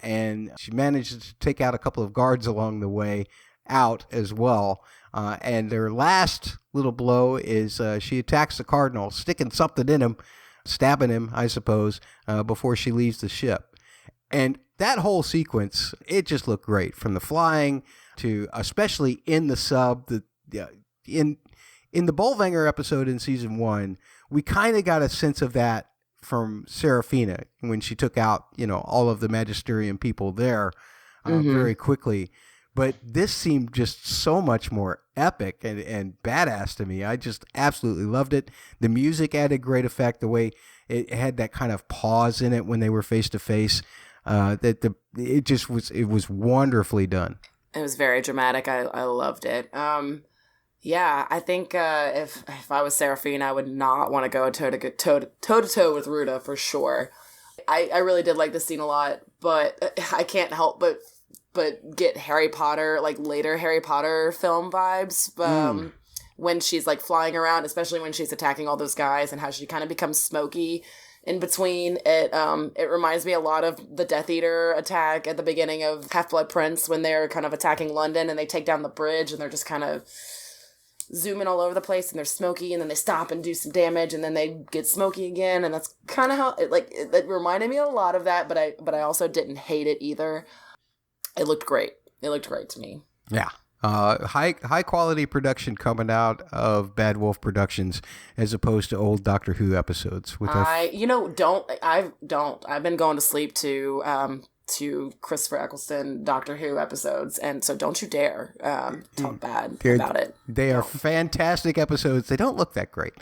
And she manages to take out a couple of guards along the way out as well. And their last little blow is she attacks the Cardinal, sticking something in him, stabbing him, I suppose, before she leaves the ship. And that whole sequence, it just looked great, from the flying to, especially in the sub, in the Bolvanger episode in season 1, we kind of got a sense of that from Serafina when she took out, all of the Magisterium people there very quickly. But this seemed just so much more epic and badass to me. I just absolutely loved it. The music added great effect, the way it had that kind of pause in it when they were face to face. It was wonderfully done. It was very dramatic. I loved it. Yeah, I think if I was Seraphine, I would not want to go toe to toe with Ruta for sure. I really did like this scene a lot, but I can't help but get Harry Potter, like later Harry Potter film vibes. When she's like flying around, especially when she's attacking all those guys, and how she kind of becomes smoky in between. It reminds me a lot of the Death Eater attack at the beginning of Half-Blood Prince, when they're kind of attacking London and they take down the bridge and they're just kind of zooming all over the place and they're smoky, and then they stop and do some damage and then they get smoky again. And that's kind of how it reminded me a lot of that, but I also didn't hate it either. It looked great. It looked great to me. Yeah. High quality production coming out of Bad Wolf Productions, as opposed to old Doctor Who episodes. I've been going to sleep to Christopher Eccleston Doctor Who episodes, and so don't you dare talk bad about it. They are fantastic episodes. They don't look that great.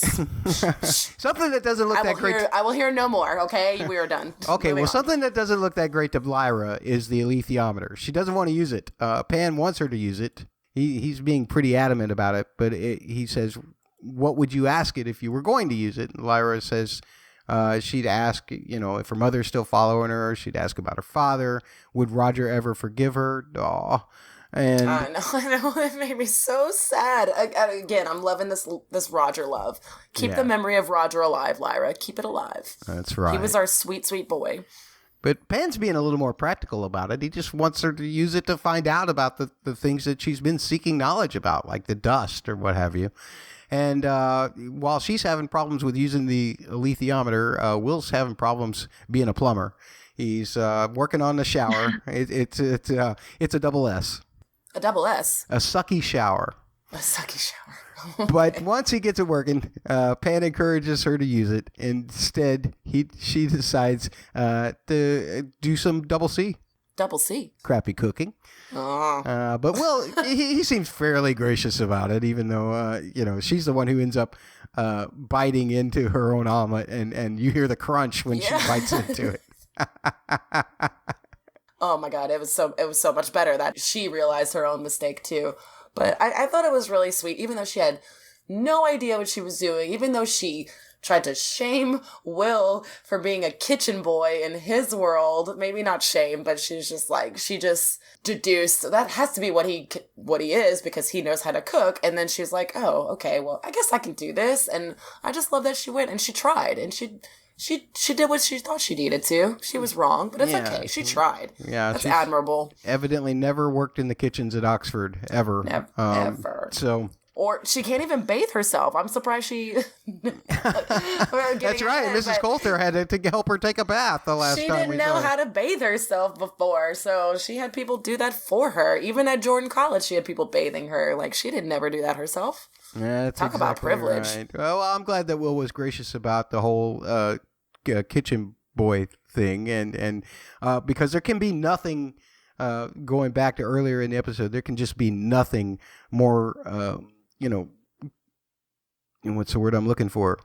Something that doesn't look that great. I will hear no more, okay? We are done. Okay, well, something that doesn't look that great to Lyra is the alethiometer. She doesn't want to use it. Pan wants her to use it. He's being pretty adamant about it, but he says, what would you ask it if you were going to use it? And Lyra says she'd ask, if her mother's still following her. She'd ask about her father. Would Roger ever forgive her? Aw. And I know, it made me so sad. Again, I'm loving this Roger love. Keep the memory of Roger alive, Lyra. Keep it alive. That's right. He was our sweet, sweet boy. But Pan's being a little more practical about it. He just wants her to use it to find out about the things that she's been seeking knowledge about, like the dust or what have you. And while she's having problems with using the alethiometer, Will's having problems being a plumber. He's working on the shower. It's a double S. A double S. A sucky shower. A sucky shower. But once he gets it working, Pan encourages her to use it. Instead, she decides to do some double C. Double C. Crappy cooking. Oh. But Will, he seems fairly gracious about it, even though, she's the one who ends up biting into her own omelet, and you hear the crunch when she bites into it. Oh my God, it was so much better that she realized her own mistake too. But I thought it was really sweet, even though she had no idea what she was doing, even though she tried to shame Will for being a kitchen boy in his world. Maybe not shame, but she's just like, she just deduced that has to be what he is because he knows how to cook. And then she's like, oh, okay, well, I guess I can do this. And I just love that she went and she tried and she did what she thought she needed to. She was wrong, but it's okay. She tried. Yeah, that's admirable. Evidently never worked in the kitchens at Oxford, ever. Ever. So... Or she can't even bathe herself. I'm surprised she... That's right. Mrs. Coulter had to help her take a bath the last time we saw her. She didn't know how to bathe herself before, so she had people do that for her. Even at Jordan College, she had people bathing her. Like, she didn't never do that herself. Yeah, that's Talk about privilege. Right. Well, I'm glad that Will was gracious about the whole kitchen boy thing, and because there can be nothing... going back to earlier in the episode, there can just be nothing more, what's the word I'm looking for?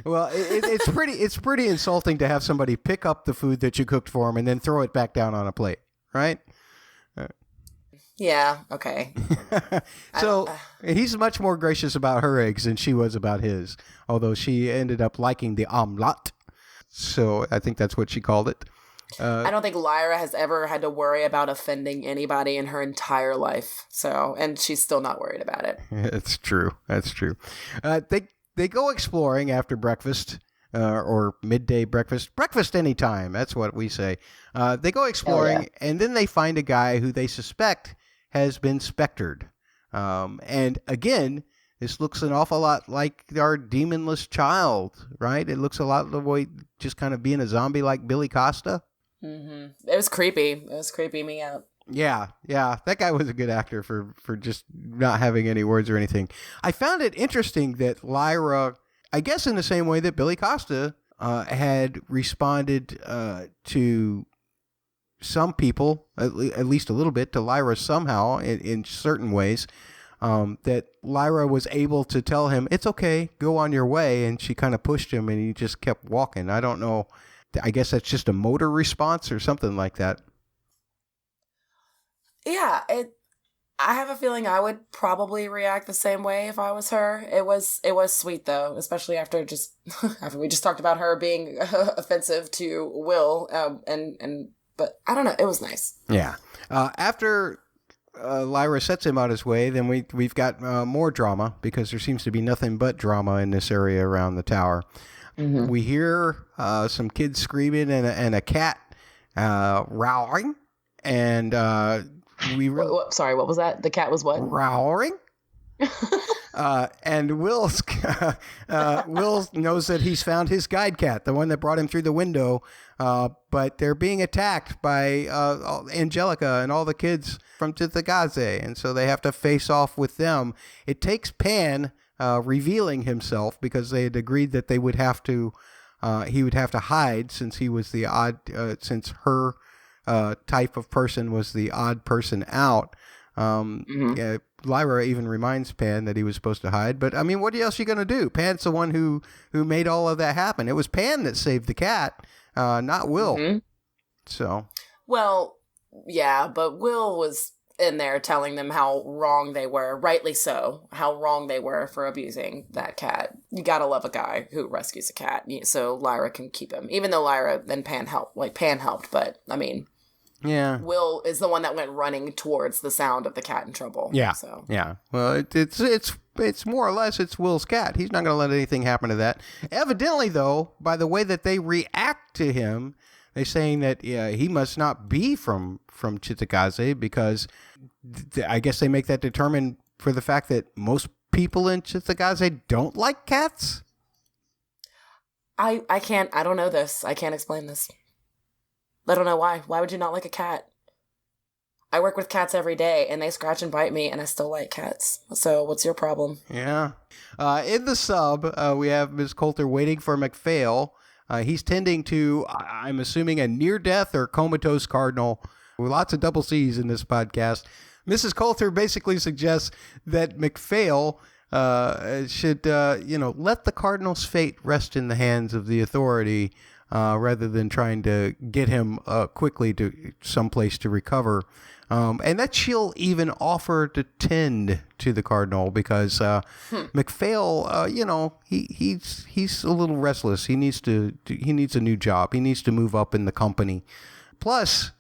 Well, it's pretty insulting to have somebody pick up the food that you cooked for them and then throw it back down on a plate, right? Yeah, okay. So he's much more gracious about her eggs than she was about his, although she ended up liking the omelette. So I think that's what she called it. I don't think Lyra has ever had to worry about offending anybody in her entire life. So, and she's still not worried about it. That's true. They go exploring after breakfast, or midday breakfast. Breakfast anytime. That's what we say. They go exploring, and then they find a guy who they suspect has been spectered. And again, this looks an awful lot like our demonless child, right? It looks a lot the way just kind of being a zombie like Billy Costa. Mm-hmm. It was creepy. It was creeping me out. Yeah. That guy was a good actor for just not having any words or anything. I found it interesting that Lyra, I guess in the same way that Billy Costa had responded to some people, at least a little bit, to Lyra somehow in certain ways, that Lyra was able to tell him, it's okay, go on your way. And she kind of pushed him and he just kept walking. I don't know. I guess that's just a motor response or something like that. Yeah, I have a feeling I would probably react the same way if I was her. It was sweet though, especially after we just talked about her being offensive to Will, but I don't know, it was nice. Yeah. After Lyra sets him on his way, then we've got more drama because there seems to be nothing but drama in this area around the tower. Mm-hmm. We hear some kids screaming and a cat rowing, and sorry, what was that? The cat was what? Rowing. And Will knows that he's found his guide cat, the one that brought him through the window. But they're being attacked by Angelica and all the kids from Tithagaze, and so they have to face off with them. It takes Pan revealing himself because they had agreed that they would have to. He would have to hide since he was the odd. Since her type of person was the odd person out. Lyra even reminds Pan that he was supposed to hide. But, I mean, what else are you going to do? Pan's the one who made all of that happen. It was Pan that saved the cat, not Will. Mm-hmm. So. Well, yeah, but Will was in there telling them how wrong they were, rightly so, how wrong they were for abusing that cat. You gotta love a guy who rescues a cat, so Lyra can keep him. Even though Lyra and Pan helped, but, I mean... Yeah. Will is the one that went running towards the sound of the cat in trouble. Yeah. So. Yeah. Well, it's more or less it's Will's cat. He's not going to let anything happen to that. Evidently, though, by the way that they react to him, they're saying that he must not be from Tithagaze because I guess they make that determined for the fact that most people in Tithagaze don't like cats. I don't know this. I can't explain this. I don't know why. Why would you not like a cat? I work with cats every day, and they scratch and bite me, and I still like cats. So what's your problem? Yeah. In the sub, we have Ms. Coulter waiting for McPhail. He's tending to, I'm assuming, a near-death or comatose cardinal. Lots of double C's in this podcast. Mrs. Coulter basically suggests that McPhail should, let the cardinal's fate rest in the hands of the authority. rather than trying to get him quickly to someplace to recover. And that she'll even offer to tend to the Cardinal because MacPhail, he's a little restless. He needs a new job. He needs to move up in the company. Plus,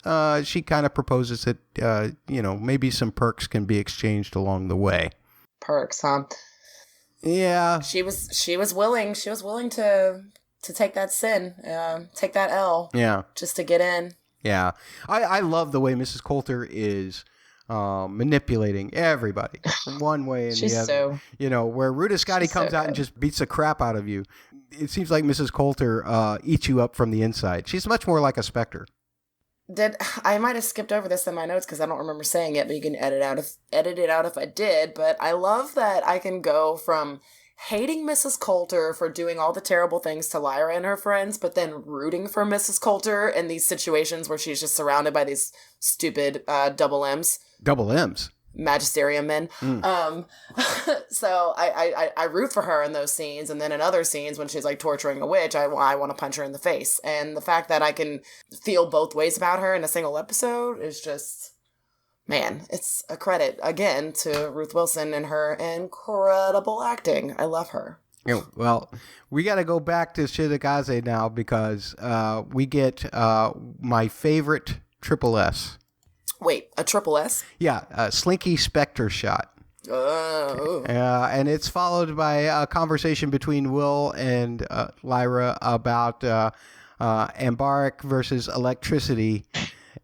she kind of proposes that maybe some perks can be exchanged along the way. Perks, huh? Yeah. She was willing to take that sin, take that L. Yeah. Just to get in. Yeah. I love the way Mrs. Coulter is manipulating everybody from one way and the other. So... where Ruta Scotty comes out and just beats the crap out of you. It seems like Mrs. Coulter eats you up from the inside. She's much more like a specter. I might have skipped over this in my notes because I don't remember saying it, but you can edit it out if I did. But I love that I can go from hating Mrs. Coulter for doing all the terrible things to Lyra and her friends, but then rooting for Mrs. Coulter in these situations where she's just surrounded by these stupid double M's. Double M's. Magisterium men. So I root for her in those scenes, and then in other scenes when she's like torturing a witch, I want to punch her in the face. And the fact that I can feel both ways about her in a single episode is just, man, it's a credit again to Ruth Wilson and her incredible acting. I love her. Yeah, well, we got to go back to Shitakaze now because we get my favorite triple S. Wait, a triple S? Yeah, a Slinky Spectre shot. Oh. And it's followed by a conversation between Will and Lyra about Ambaric versus electricity.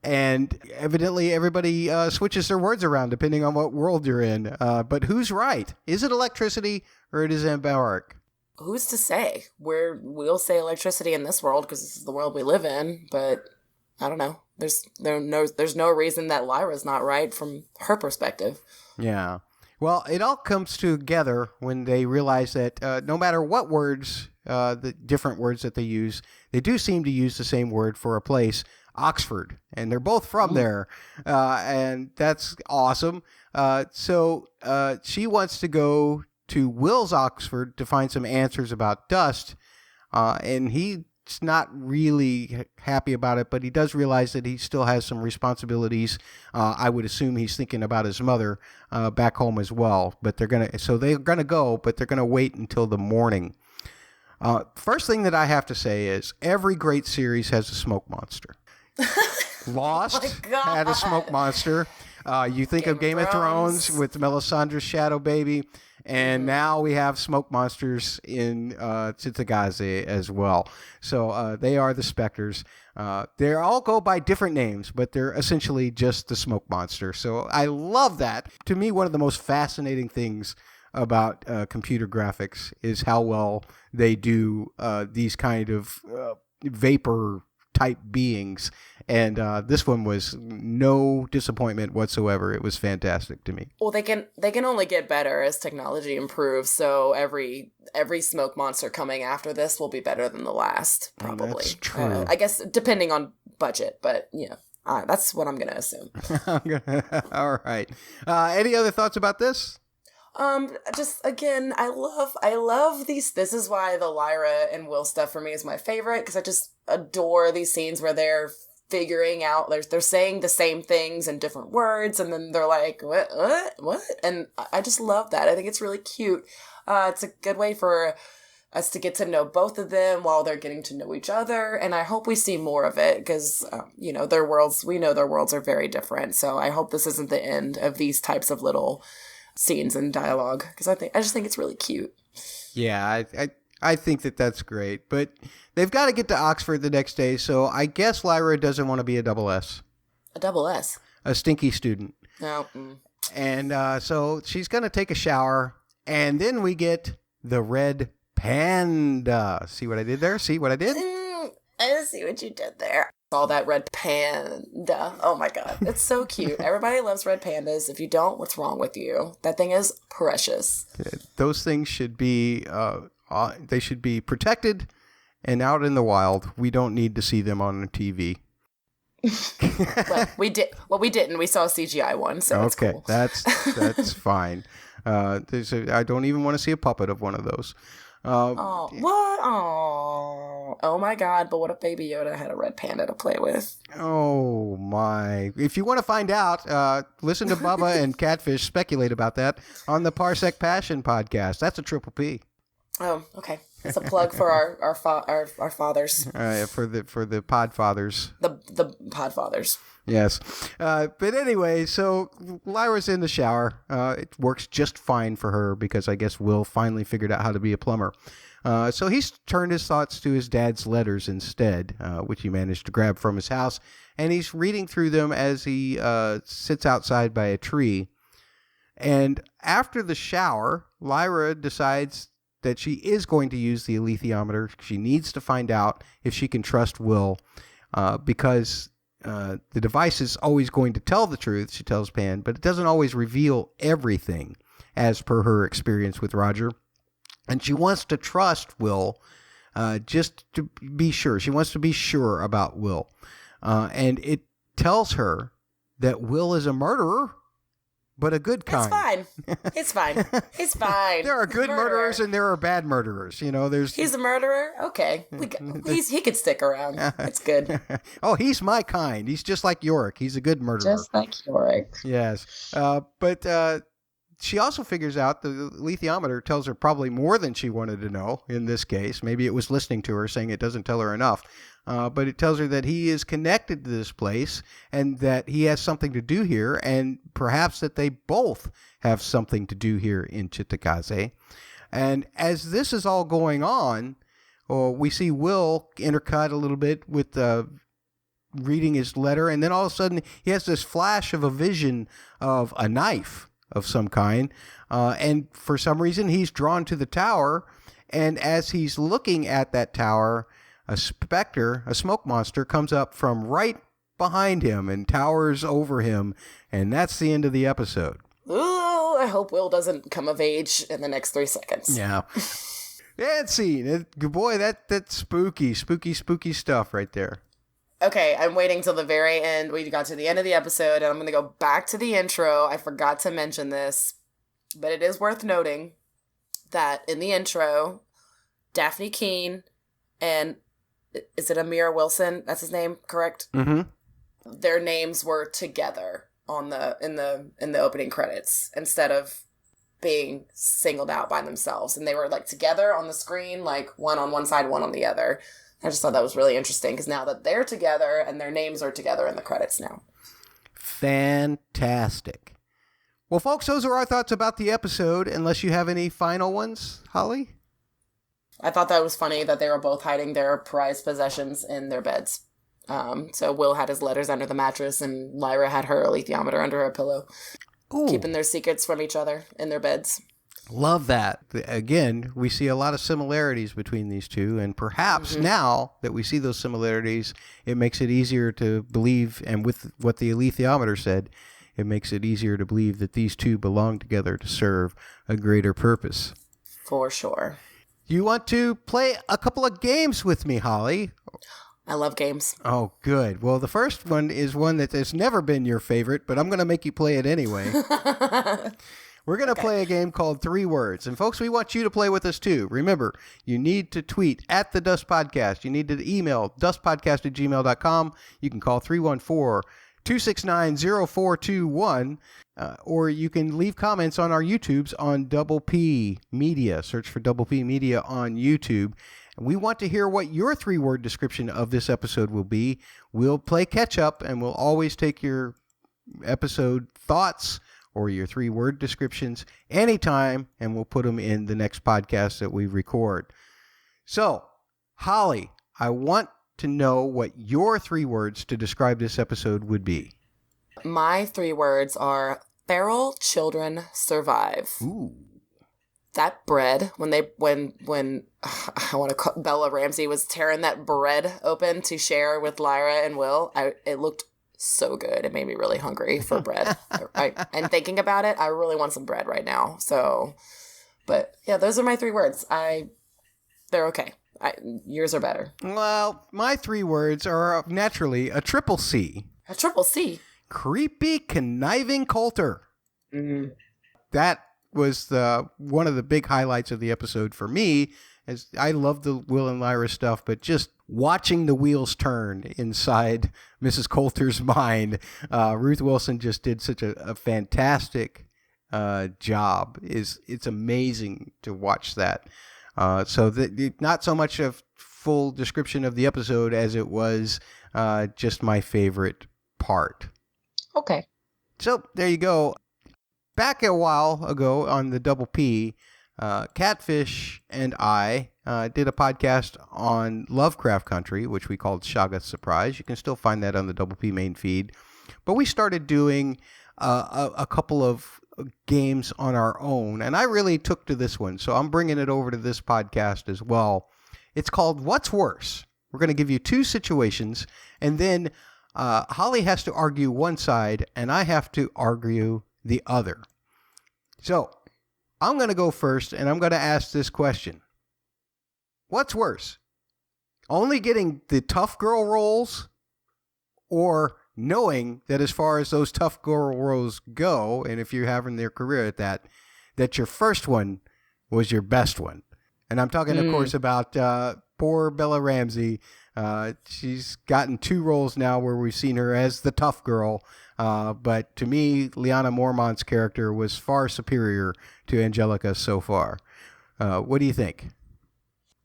And evidently everybody switches their words around depending on what world you're in. But who's right? Is it electricity or it is Ambaric? Who's to say? We'll say electricity in this world because this is the world we live in, but I don't know. There's no reason that Lyra's not right from her perspective. Yeah. Well, it all comes together when they realize that no matter what words, the different words that they use, they do seem to use the same word for a place, Oxford, and they're both from there, and that's awesome. So she wants to go to Will's Oxford to find some answers about dust, and he's not really happy about it, but he does realize that he still has some responsibilities. I would assume he's thinking about his mother back home as well. But they're gonna go, but they're gonna wait until the morning. First thing that I have to say is every great series has a smoke monster. Lost had a smoke monster. You think of Game of Thrones with Melisandre's shadow baby. And now we have smoke monsters in Tsutagaze as well. So they are the specters. They all go by different names, but they're essentially just the smoke monster. So I love that. To me, one of the most fascinating things about computer graphics is how well they do these kind of vapor type beings. And this one was no disappointment whatsoever. It was fantastic to me. Well, they can only get better as technology improves. So every smoke monster coming after this will be better than the last, probably. That's true. I guess depending on budget, but that's what I'm gonna assume. All right. Any other thoughts about this? Just again, I love these. This is why the Lyra and Will stuff for me is my favorite, because I just adore these scenes where they're figuring out, they're saying the same things in different words, and then they're like, what? And I just love that. I think it's really cute. It's a good way for us to get to know both of them while they're getting to know each other, and I hope we see more of it, because, their worlds are very different, so I hope this isn't the end of these types of little scenes and dialogue, because I just think it's really cute. Yeah, I think that's great, but they've got to get to Oxford the next day, so I guess Lyra doesn't want to be a double S. A double S? A stinky student. No. And so she's going to take a shower, and then we get the red panda. See what I did there? See what I did? I see what you did there. All that red panda. Oh my god. It's so cute. Everybody loves red pandas. If you don't, what's wrong with you? That thing is precious. Those things should be they should be protected and out in the wild. We don't need to see them on TV. Well, we didn't. We saw a CGI one, so okay, it's cool. that's fine. I don't even want to see a puppet of one of those. Oh, what? Oh my God! But what if Baby Yoda had a red panda to play with? Oh my! If you want to find out, listen to Bubba and Catfish speculate about that on the Parsec Passion podcast. That's a triple P. Oh, okay. It's a plug for our fathers. For the pod fathers. The pod fathers. Yes. But anyway, so Lyra's in the shower. It works just fine for her because I guess Will finally figured out how to be a plumber. So he's turned his thoughts to his dad's letters instead, which he managed to grab from his house. And he's reading through them as he sits outside by a tree. And after the shower, Lyra decides that she is going to use the alethiometer. She needs to find out if she can trust Will because the device is always going to tell the truth, she tells Pan, but it doesn't always reveal everything as per her experience with Roger. And she wants to trust Will just to be sure. She wants to be sure about Will. And it tells her that Will is a murderer, but a good kind. It's fine. He's fine. There are good murderers and there are bad murderers. You know, he's a murderer. Okay, he could stick around. It's good. Oh, he's my kind. He's just like Yorick. He's a good murderer. Just like Yorick. Yes, but she also figures out the alethiometer tells her probably more than she wanted to know. In this case, maybe it was listening to her, saying it doesn't tell her enough. But it tells her that he is connected to this place and that he has something to do here, and perhaps that they both have something to do here in Chitakaze. And as this is all going on, we see Will intercut a little bit with reading his letter, and then all of a sudden he has this flash of a vision of a knife of some kind, and for some reason he's drawn to the tower, and as he's looking at that tower, a specter, a smoke monster, comes up from right behind him and towers over him, and that's the end of the episode. Ooh, I hope Will doesn't come of age in the next 3 seconds. Yeah. That scene, boy, that's spooky stuff right there. Okay, I'm waiting till the very end. We got to the end of the episode, and I'm going to go back to the intro. I forgot to mention this, but it is worth noting that in the intro, Daphne Keene and is it Amir Wilson? That's his name, correct? Mm-hmm. Their names were together in the opening credits instead of being singled out by themselves, and they were like together on the screen, like one on one side, one on the other. I just thought that was really interesting because now that they're together and their names are together in the credits now. Fantastic. Well, folks, those are our thoughts about the episode. Unless you have any final ones, Holly? I thought that was funny that they were both hiding their prized possessions in their beds. So Will had his letters under the mattress and Lyra had her alethiometer under her pillow. Ooh. Keeping their secrets from each other in their beds. Love that. Again, we see a lot of similarities between these two, and perhaps now that we see those similarities, it makes it easier to believe, and with what the alethiometer said, it makes it easier to believe that these two belong together to serve a greater purpose. For sure. You want to play a couple of games with me, Holly? I love games. Oh, good. Well, the first one is one that has never been your favorite, but I'm going to make you play it anyway. We're going to play a game called 3 Words. And folks, we want you to play with us too. Remember, you need to tweet at the Dust Podcast. You need to email dustpodcast@gmail.com. You can call 314-269-0421. Or you can leave comments on our YouTubes on Double P Media. Search for Double P Media on YouTube. And we want to hear what your 3-word description of this episode will be. We'll play catch up, and we'll always take your episode thoughts or your 3-word descriptions anytime, and we'll put them in the next podcast that we record. So, Holly, I want to know what your 3 words to describe this episode would be. My 3 words are feral children survive. Ooh. That bread, when I want to call, Bella Ramsey was tearing that bread open to share with Lyra and Will, it looked so good. It made me really hungry for bread. And thinking about it, I really want some bread right now. So, but yeah, those are my 3 words. They're okay. Yours are better. Well, my 3 words are naturally a triple C. A triple C? Creepy, conniving Coulter. Mm-hmm. That was one of the big highlights of the episode for me, as I love the Will and Lyra stuff, but just watching the wheels turn inside Mrs. Coulter's mind, Ruth Wilson just did such a fantastic job. It's amazing to watch that. So not so much a full description of the episode as it was just my favorite part. Okay. So there you go. Back a while ago on the Double P, Catfish and I did a podcast on Lovecraft Country, which we called Shagath's Surprise. You can still find that on the Double P main feed. But we started doing a couple of games on our own, and I really took to this one, so I'm bringing it over to this podcast as well. It's called What's Worse? We're going to give you two situations, and then Holly has to argue one side, and I have to argue the other. So I'm going to go first, and I'm going to ask this question. What's worse? Only getting the tough girl roles, or knowing that as far as those tough girl roles go, and if you're having their career at that your first one was your best one? And I'm talking, of course, about poor Bella Ramsey. She's gotten 2 roles now where we've seen her as the tough girl. But to me, Liana Mormont's character was far superior to Angelica so far. What do you think?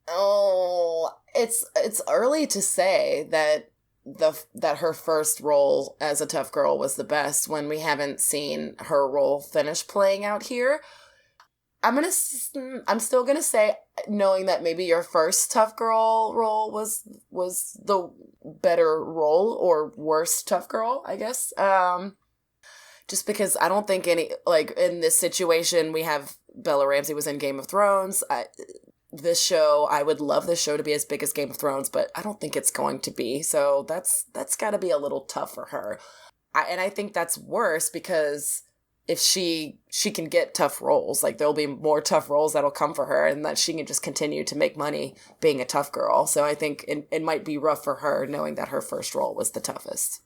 Oh, it's early to say that her first role as a tough girl was the best when we haven't seen her role finish playing out here. I'm still gonna say, knowing that maybe your first tough girl role was the better role, or worse tough girl, I guess. Just because I don't think in this situation, we have Bella Ramsey was in Game of Thrones. This show, I would love this show to be as big as Game of Thrones, but I don't think it's going to be. So that's got to be a little tough for her. And I think that's worse because if she can get tough roles, like there'll be more tough roles that'll come for her, and that she can just continue to make money being a tough girl. So I think it might be rough for her knowing that her first role was the toughest.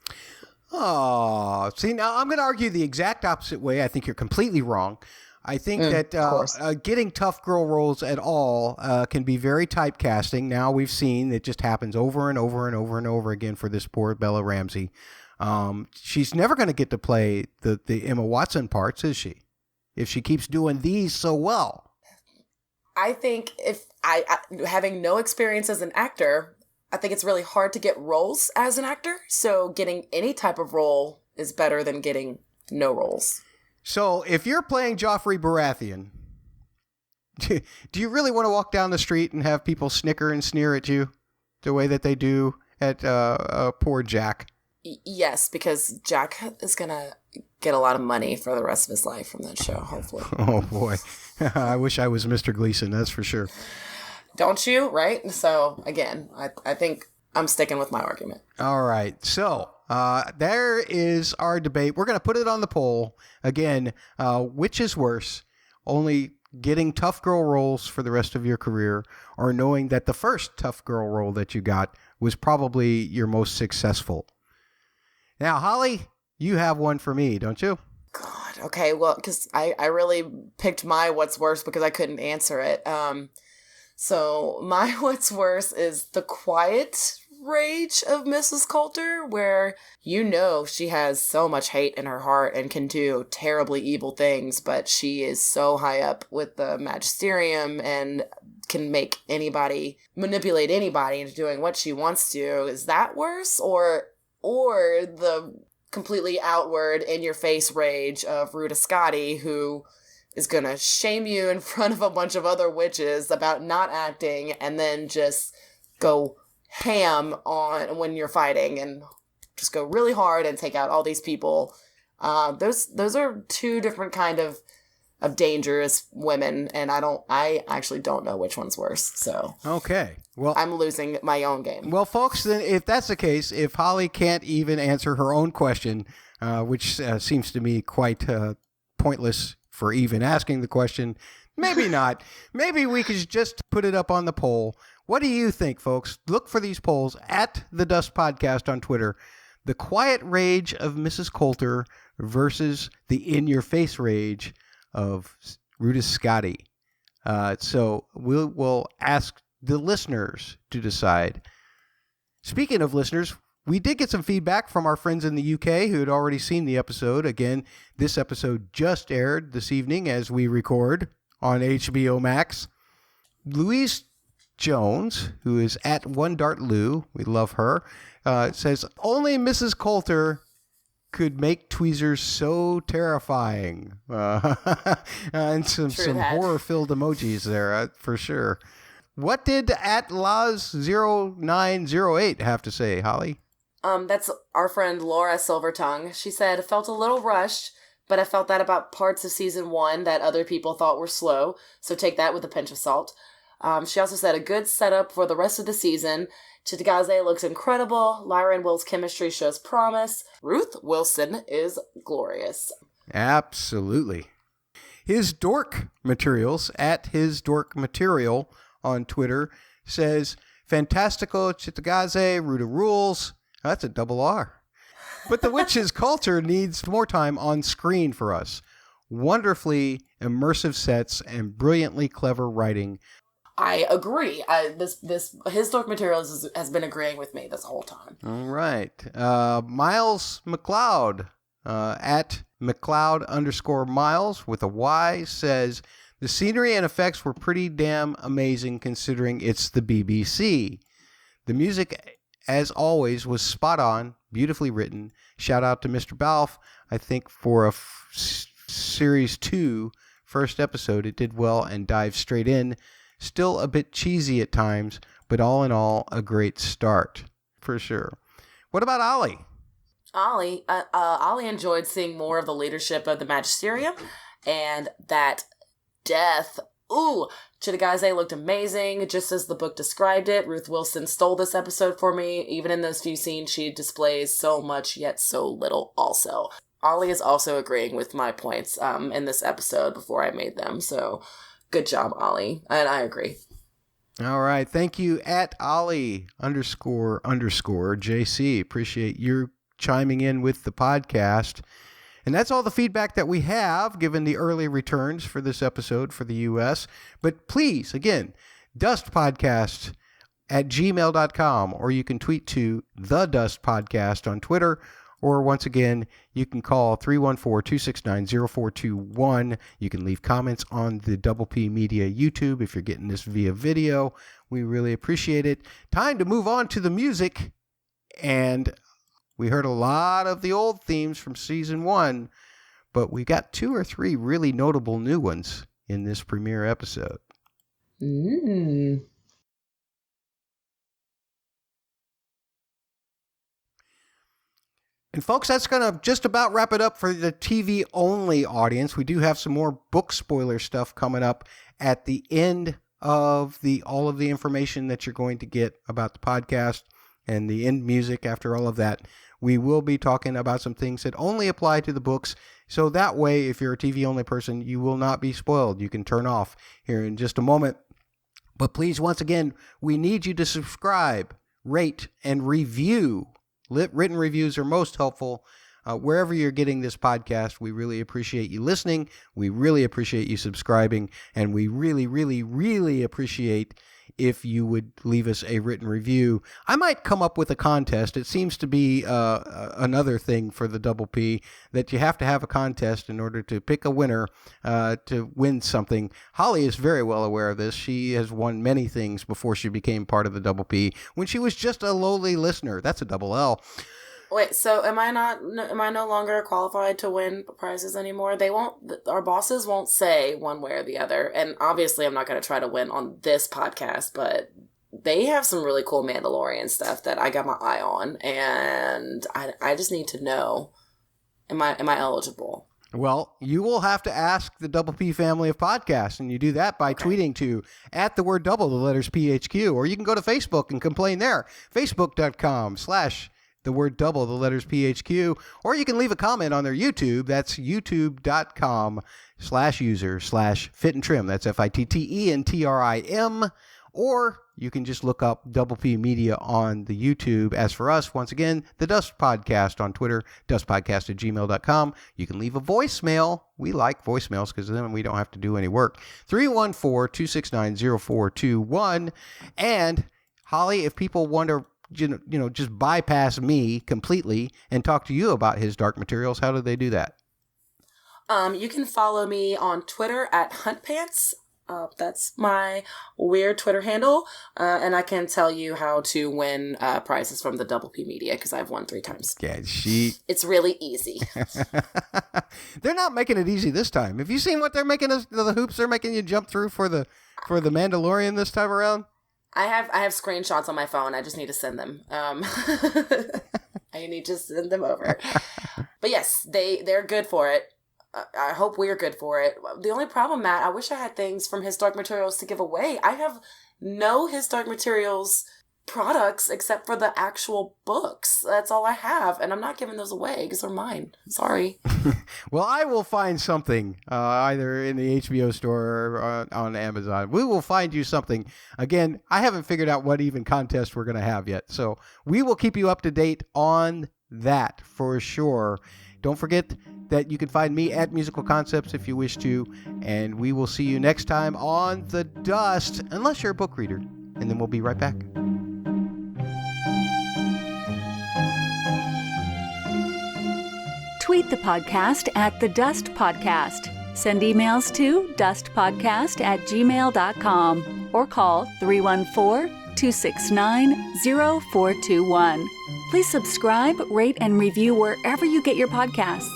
Oh, see, now I'm going to argue the exact opposite way. I think you're completely wrong. I think that getting tough girl roles at all can be very typecasting. Now we've seen it just happens over and over and over and over again for this poor Bella Ramsey. She's never going to get to play the Emma Watson parts, is she? If she keeps doing these so well. I think if I having no experience as an actor, I think it's really hard to get roles as an actor. So getting any type of role is better than getting no roles. So if you're playing Joffrey Baratheon, do you really want to walk down the street and have people snicker and sneer at you the way that they do at poor Jack? Yes, because Jack is going to get a lot of money for the rest of his life from that show, hopefully. Oh, boy. I wish I was Mr. Gleason, that's for sure. Don't you? Right? So, again, I think I'm sticking with my argument. All right. So, there is our debate. We're going to put it on the poll. Again, which is worse? Only getting tough girl roles for the rest of your career, or knowing that the first tough girl role that you got was probably your most successful? Now, Holly, you have one for me, don't you? God, okay. Well, because I really picked my what's worse because I couldn't answer it. So my what's worse is the quiet rage of Mrs. Coulter, where she has so much hate in her heart and can do terribly evil things, but she is so high up with the magisterium and can manipulate anybody into doing what she wants to. Is that worse? Or the completely outward, in-your-face rage of Ruta Scotty, who is going to shame you in front of a bunch of other witches about not acting, and then just go ham on when you're fighting and just go really hard and take out all these people. Those are two different kind of dangerous women, and I actually don't know which one's worse. So okay, well, I'm losing my own game. Well, folks, then if that's the case, if Holly can't even answer her own question, which seems to me quite pointless for even asking the question, maybe not. Maybe we could just put it up on the poll. What do you think, folks? Look for these polls at The Dust Podcast on Twitter. The quiet rage of Mrs. Coulter versus the in-your-face rage of Ruta Scotty. So we'll ask the listeners to decide. Speaking of listeners, we did get some feedback from our friends in the UK who had already seen the episode. Again, this episode just aired this evening as we record on HBO Max. Louise Jones, who is at One Dart Lou, we love her, says, only Mrs. Coulter could make tweezers so terrifying. And some horror-filled emojis there, for sure. What did at Laz0908 have to say, Holly? That's our friend Laura Silvertongue. She said, felt a little rushed, but I felt that about parts of season 1 that other people thought were slow, so take that with a pinch of salt. She also said, a good setup for the rest of the season. Chitagaze looks incredible. Lyra and Will's chemistry shows promise. Ruth Wilson is glorious. Absolutely. His Dork Materials, at His Dork Material on Twitter, says, fantastical Chitagaze, Ruta rules. That's a double R. But the witch's culture needs more time on screen for us. Wonderfully immersive sets and brilliantly clever writing. I agree. His Dork Materials has been agreeing with me this whole time. All right. Miles McLeod, at McLeod_Miles with a Y, says, the scenery and effects were pretty damn amazing considering it's the BBC. The music, as always, was spot on, beautifully written. Shout out to Mr. Balfe. I think for a Series 2 first episode, it did well and dived straight in. Still a bit cheesy at times, but all in all, a great start, for sure. What about Ollie? Ollie enjoyed seeing more of the leadership of the Magisterium, and that death. Ooh, Chitagaze looked amazing, just as the book described it. Ruth Wilson stole this episode for me. Even in those few scenes, she displays so much, yet so little also. Ollie is also agreeing with my points in this episode before I made them, so good job, Ollie. And I agree. All right. Thank you at Ollie__JC. Appreciate you chiming in with the podcast. And that's all the feedback that we have, given the early returns for this episode for the U.S. But please, again, dustpodcast@gmail.com, or you can tweet to The Dust Podcast on Twitter, or once again, you can call 314-269-0421. You can leave comments on the Double P Media YouTube if you're getting this via video. We really appreciate it. Time to move on to the music. And we heard a lot of the old themes from season 1, but we got 2 or 3 really notable new ones in this premiere episode. And folks, that's going to just about wrap it up for the TV-only audience. We do have some more book spoiler stuff coming up at the end of all of the information that you're going to get about the podcast and the end music after all of that. We will be talking about some things that only apply to the books. So that way, if you're a TV-only person, you will not be spoiled. You can turn off here in just a moment. But please, once again, we need you to subscribe, rate, and review. Written reviews are most helpful. Wherever you're getting this podcast, we really appreciate you listening. We really appreciate you subscribing. And we really, really, really appreciate if you would leave us a written review. I might come up with a contest. It seems to be another thing for the Double P, that you have to have a contest in order to pick a winner to win something. Holly is very well aware of this. She has won many things before she became part of the Double P, when she was just a lowly listener. That's a double L. Wait, so am I no longer qualified to win prizes anymore? Our bosses won't say one way or the other. And obviously I'm not going to try to win on this podcast, but they have some really cool Mandalorian stuff that I got my eye on. And I just need to know, am I eligible? Well, you will have to ask the Double P family of podcasts, and you do that by tweeting to @double, the letters PHQ, or you can go to Facebook and complain there. Facebook.com/double, the letters PHQ, or you can leave a comment on their YouTube. That's youtube.com/user/fit and trim. That's FITTENTRIM. or you can just look up Double P Media on the YouTube. As for us, once again, The Dust Podcast on Twitter, dustpodcast@gmail.com. You can leave a voicemail. We like voicemails because then we don't have to do any work. 314-269-0421. And Holly, if people want to just bypass me completely and talk to you about his Dark Materials, how do they do that? You can follow me on Twitter at HuntPants. That's my weird Twitter handle. And I can tell you how to win prizes from the Double P Media because I've won 3 times. Yeah, It's really easy. They're not making it easy this time. Have you seen what they're making the hoops they're making you jump through for the Mandalorian this time around? I have screenshots on my phone. I just need to send them. I need to send them over. But yes, they're good for it. I hope we're good for it. The only problem, Matt, I wish I had things from His Dark Materials to give away. I have no His Dark Materials products except for the actual books. That's all I have, and I'm not giving those away because they're mine. Sorry. Well, I will find something either in the HBO store or on Amazon. We will find you something. Again, I haven't figured out what even contest we're going to have yet, so we will keep you up to date on that for sure. Don't forget that you can find me at Musical Concepts if you wish to, and we will see you next time on The Dust, unless you're a book reader, and then we'll be right back. Tweet the podcast at The Dust Podcast. Send emails to dustpodcast@gmail.com or call 314-269-0421. Please subscribe, rate, and review wherever you get your podcasts.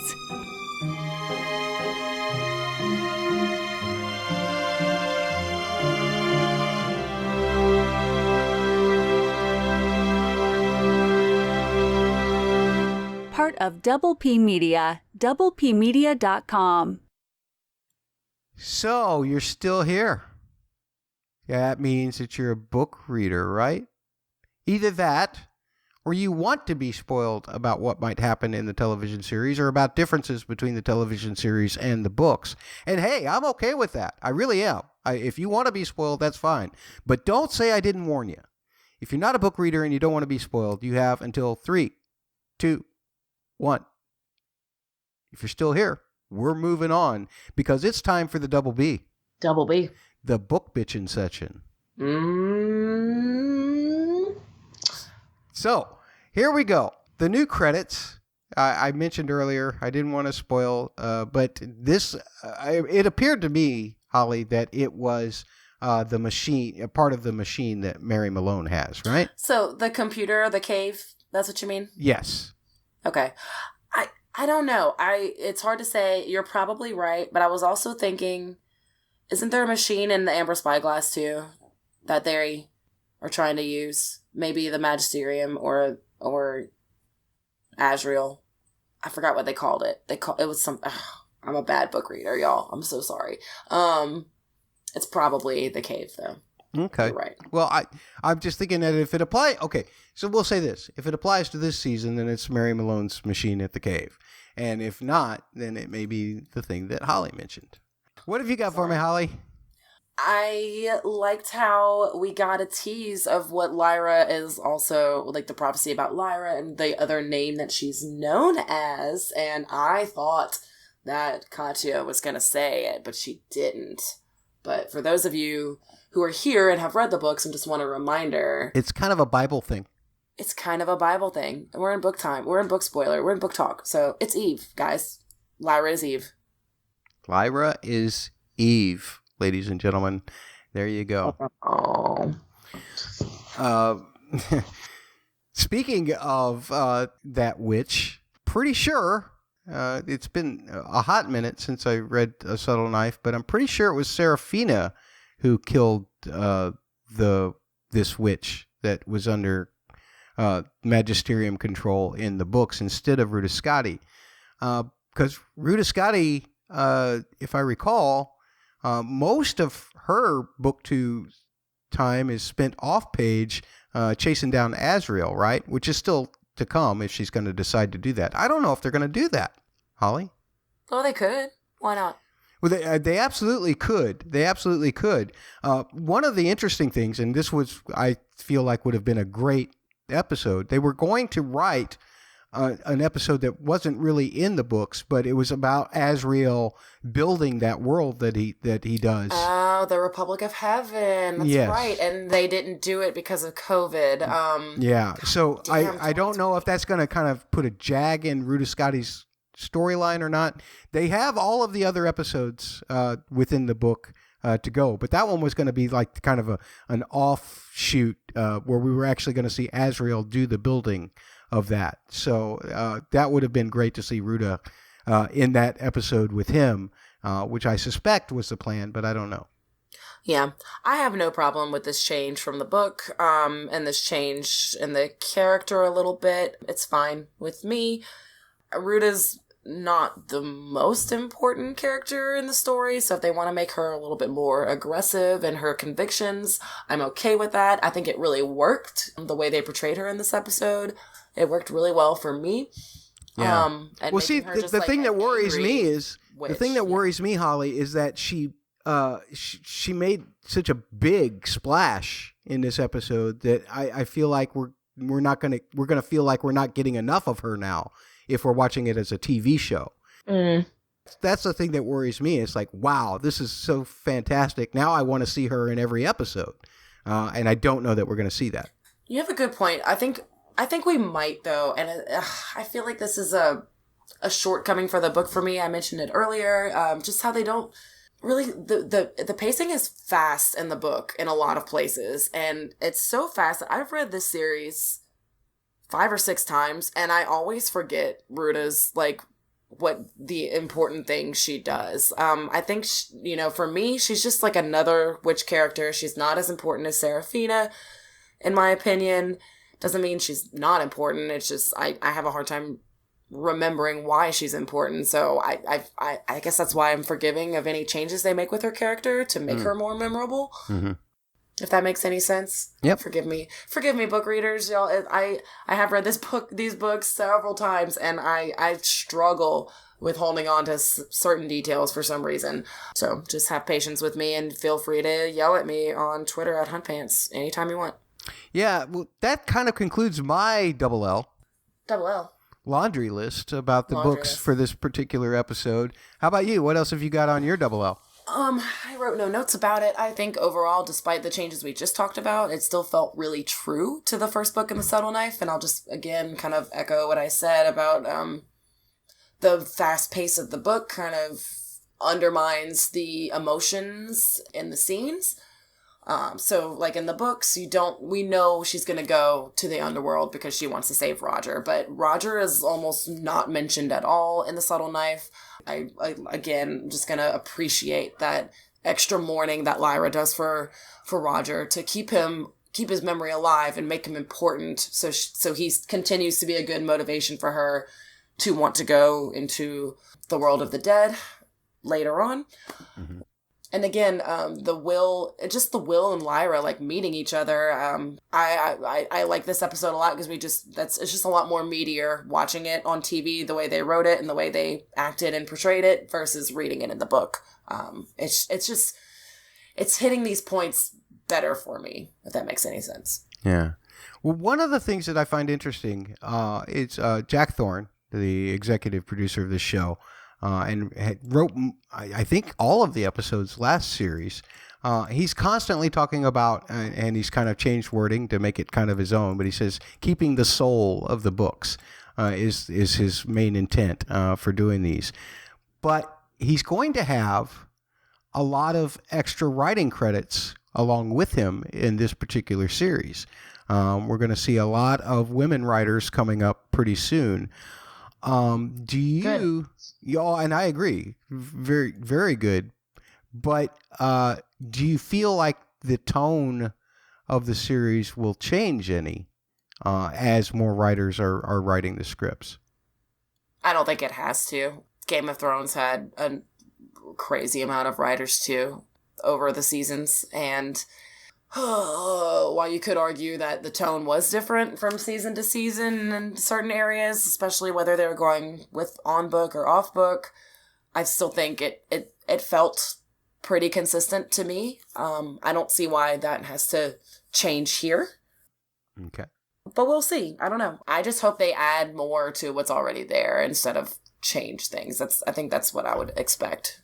Part of Double P Media, doublepmedia.com. So, you're still here. Yeah, that means that you're a book reader, right? Either that, or you want to be spoiled about what might happen in the television series or about differences between the television series and the books. And hey, I'm okay with that. I really am. If you want to be spoiled, that's fine. But don't say I didn't warn you. If you're not a book reader and you don't want to be spoiled, you have until 3, 2, 1. If you're still here, we're moving on because it's time for the Double B. Double B. The book bitchin' section. So, here we go. The new credits, I mentioned earlier, I didn't want to spoil, but this, it appeared to me, Holly, that it was the machine, a part of the machine that Mary Malone has, right? So, the computer, the cave, that's what you mean? Yes. Okay. I don't know. It's hard to say. You're probably right, but I was also thinking, isn't there a machine in the Amber Spyglass too that they are trying to use? Maybe the Magisterium or Azrael. I forgot what they called it. It was some. I'm a bad book reader, y'all. I'm so sorry. It's probably the cave though. Okay. You're right. Well, I'm just thinking that if it applies, okay, so we'll say this. If it applies to this season, then it's Mary Malone's machine at the cave. And if not, then it may be the thing that Holly mentioned. What have you got for me, Holly? I liked how we got a tease of what Lyra is also, like the prophecy about Lyra and the other name that she's known as. And I thought that Katya was going to say it, but she didn't. But for those of you who are here and have read the books and just want a reminder. It's kind of a Bible thing. It's kind of a Bible thing. We're in book time. We're in book spoiler. We're in book talk. So it's Eve, guys. Lyra is Eve. Lyra is Eve, ladies and gentlemen. There you go. Oh. Speaking of that witch, pretty sure it's been a hot minute since I read A Subtle Knife, but I'm pretty sure it was Seraphina who killed this witch that was under magisterium control in the books instead of Rudiscotti. Because Rudiscotti, if I recall, most of her book 2 time is spent off page chasing down Azrael, right? Which is still to come if she's going to decide to do that. I don't know if they're going to do that, Holly. Oh, they could. Why not? Well, they absolutely could. They absolutely could. One of the interesting things, and this was, I feel like, would have been a great episode. They were going to write an episode that wasn't really in the books, but it was about Azrael building that world that he does. Oh, the Republic of Heaven. That's right. And they didn't do it because of COVID. Yeah. So I don't know if that's going to kind of put a jag in Ruta Scotty's storyline or not. They have all of the other episodes within the book to go, but that one was going to be like kind of an offshoot where we were actually going to see Azrael do the building of that. So that would have been great to see Ruta in that episode with him, which I suspect was the plan, but I don't know. Yeah, I have no problem with this change from the book, and this change in the character a little bit. It's fine with me. Ruta's not the most important character in the story, so if they want to make her a little bit more aggressive in her convictions, I'm okay with that. I think it really worked, the way they portrayed her in this episode. It worked really well for me. Yeah. Well, see, the thing that worries me is witch. The thing that worries me, Holly, is that she made such a big splash in this episode that I feel like we're gonna feel like we're not getting enough of her now if we're watching it as a TV show. That's the thing that worries me. It's like, wow, this is so fantastic. Now I want to see her in every episode, and I don't know that we're going to see that. You have a good point. I think we might, though, and I feel like this is a shortcoming for the book for me. I mentioned it earlier, just how they don't really, the pacing is fast in the book in a lot of places, and it's so fast that I've read this series 5 or 6 times, and I always forget Ruta's, like, what the important thing she does. I think, for me, she's just like another witch character. She's not as important as Serafina, in my opinion. Doesn't mean she's not important. It's just, I have a hard time remembering why she's important. So I guess that's why I'm forgiving of any changes they make with her character to make her more memorable. Mm-hmm. If that makes any sense. Yep. Forgive me, book readers, y'all. I have read these books several times, and I struggle with holding on to certain details for some reason. So just have patience with me, and feel free to yell at me on Twitter at HuntPants anytime you want. Yeah, well, that kind of concludes my double L laundry list about the books for this particular episode. How about you? What else have you got on your double L? I wrote no notes about it. I think overall, despite the changes we just talked about, it still felt really true to the first book in the Subtle Knife. And I'll just, again, kind of echo what I said about the fast pace of the book kind of undermines the emotions in the scenes. So, like in the books, we know she's going to go to the underworld because she wants to save Roger. But Roger is almost not mentioned at all in the Subtle Knife. I again, just going to appreciate that extra mourning that Lyra does for Roger to keep his memory alive and make him important. So he continues to be a good motivation for her to want to go into the world of the dead later on. Mm-hmm. And again, the Will and Lyra like meeting each other. I like this episode a lot because it's just a lot more meatier watching it on TV, the way they wrote it and the way they acted and portrayed it versus reading it in the book. It's hitting these points better for me, if that makes any sense. Yeah. Well, one of the things that I find interesting is Jack Thorne, the executive producer of this show. And wrote, I think, all of the episodes last series. He's constantly talking about, and he's kind of changed wording to make it kind of his own, but he says keeping the soul of the books is his main intent for doing these. But he's going to have a lot of extra writing credits along with him in this particular series. We're going to see a lot of women writers coming up pretty soon. Do you... Good. Yeah, and I agree. Very, very good. But do you feel like the tone of the series will change any as more writers are writing the scripts? I don't think it has to. Game of Thrones had a crazy amount of writers, too, over the seasons. And while you could argue that the tone was different from season to season in certain areas, especially whether they were going with on book or off book, I still think it it felt pretty consistent to me. I don't see why that has to change here. Okay. But we'll see. I don't know. I just hope they add more to what's already there instead of change things. I think that's what I would expect.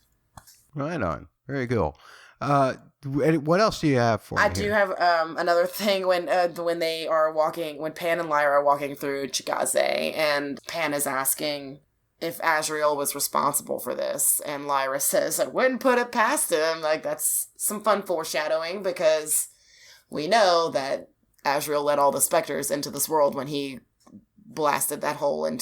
Right on. Very cool. What else do you have for me? I do have another thing when they are walking, when Pan and Lyra are walking through Chigase, and Pan is asking if Azrael was responsible for this, and Lyra says, I wouldn't put it past him. Like, that's some fun foreshadowing, because we know that Azrael let all the specters into this world when he blasted that hole in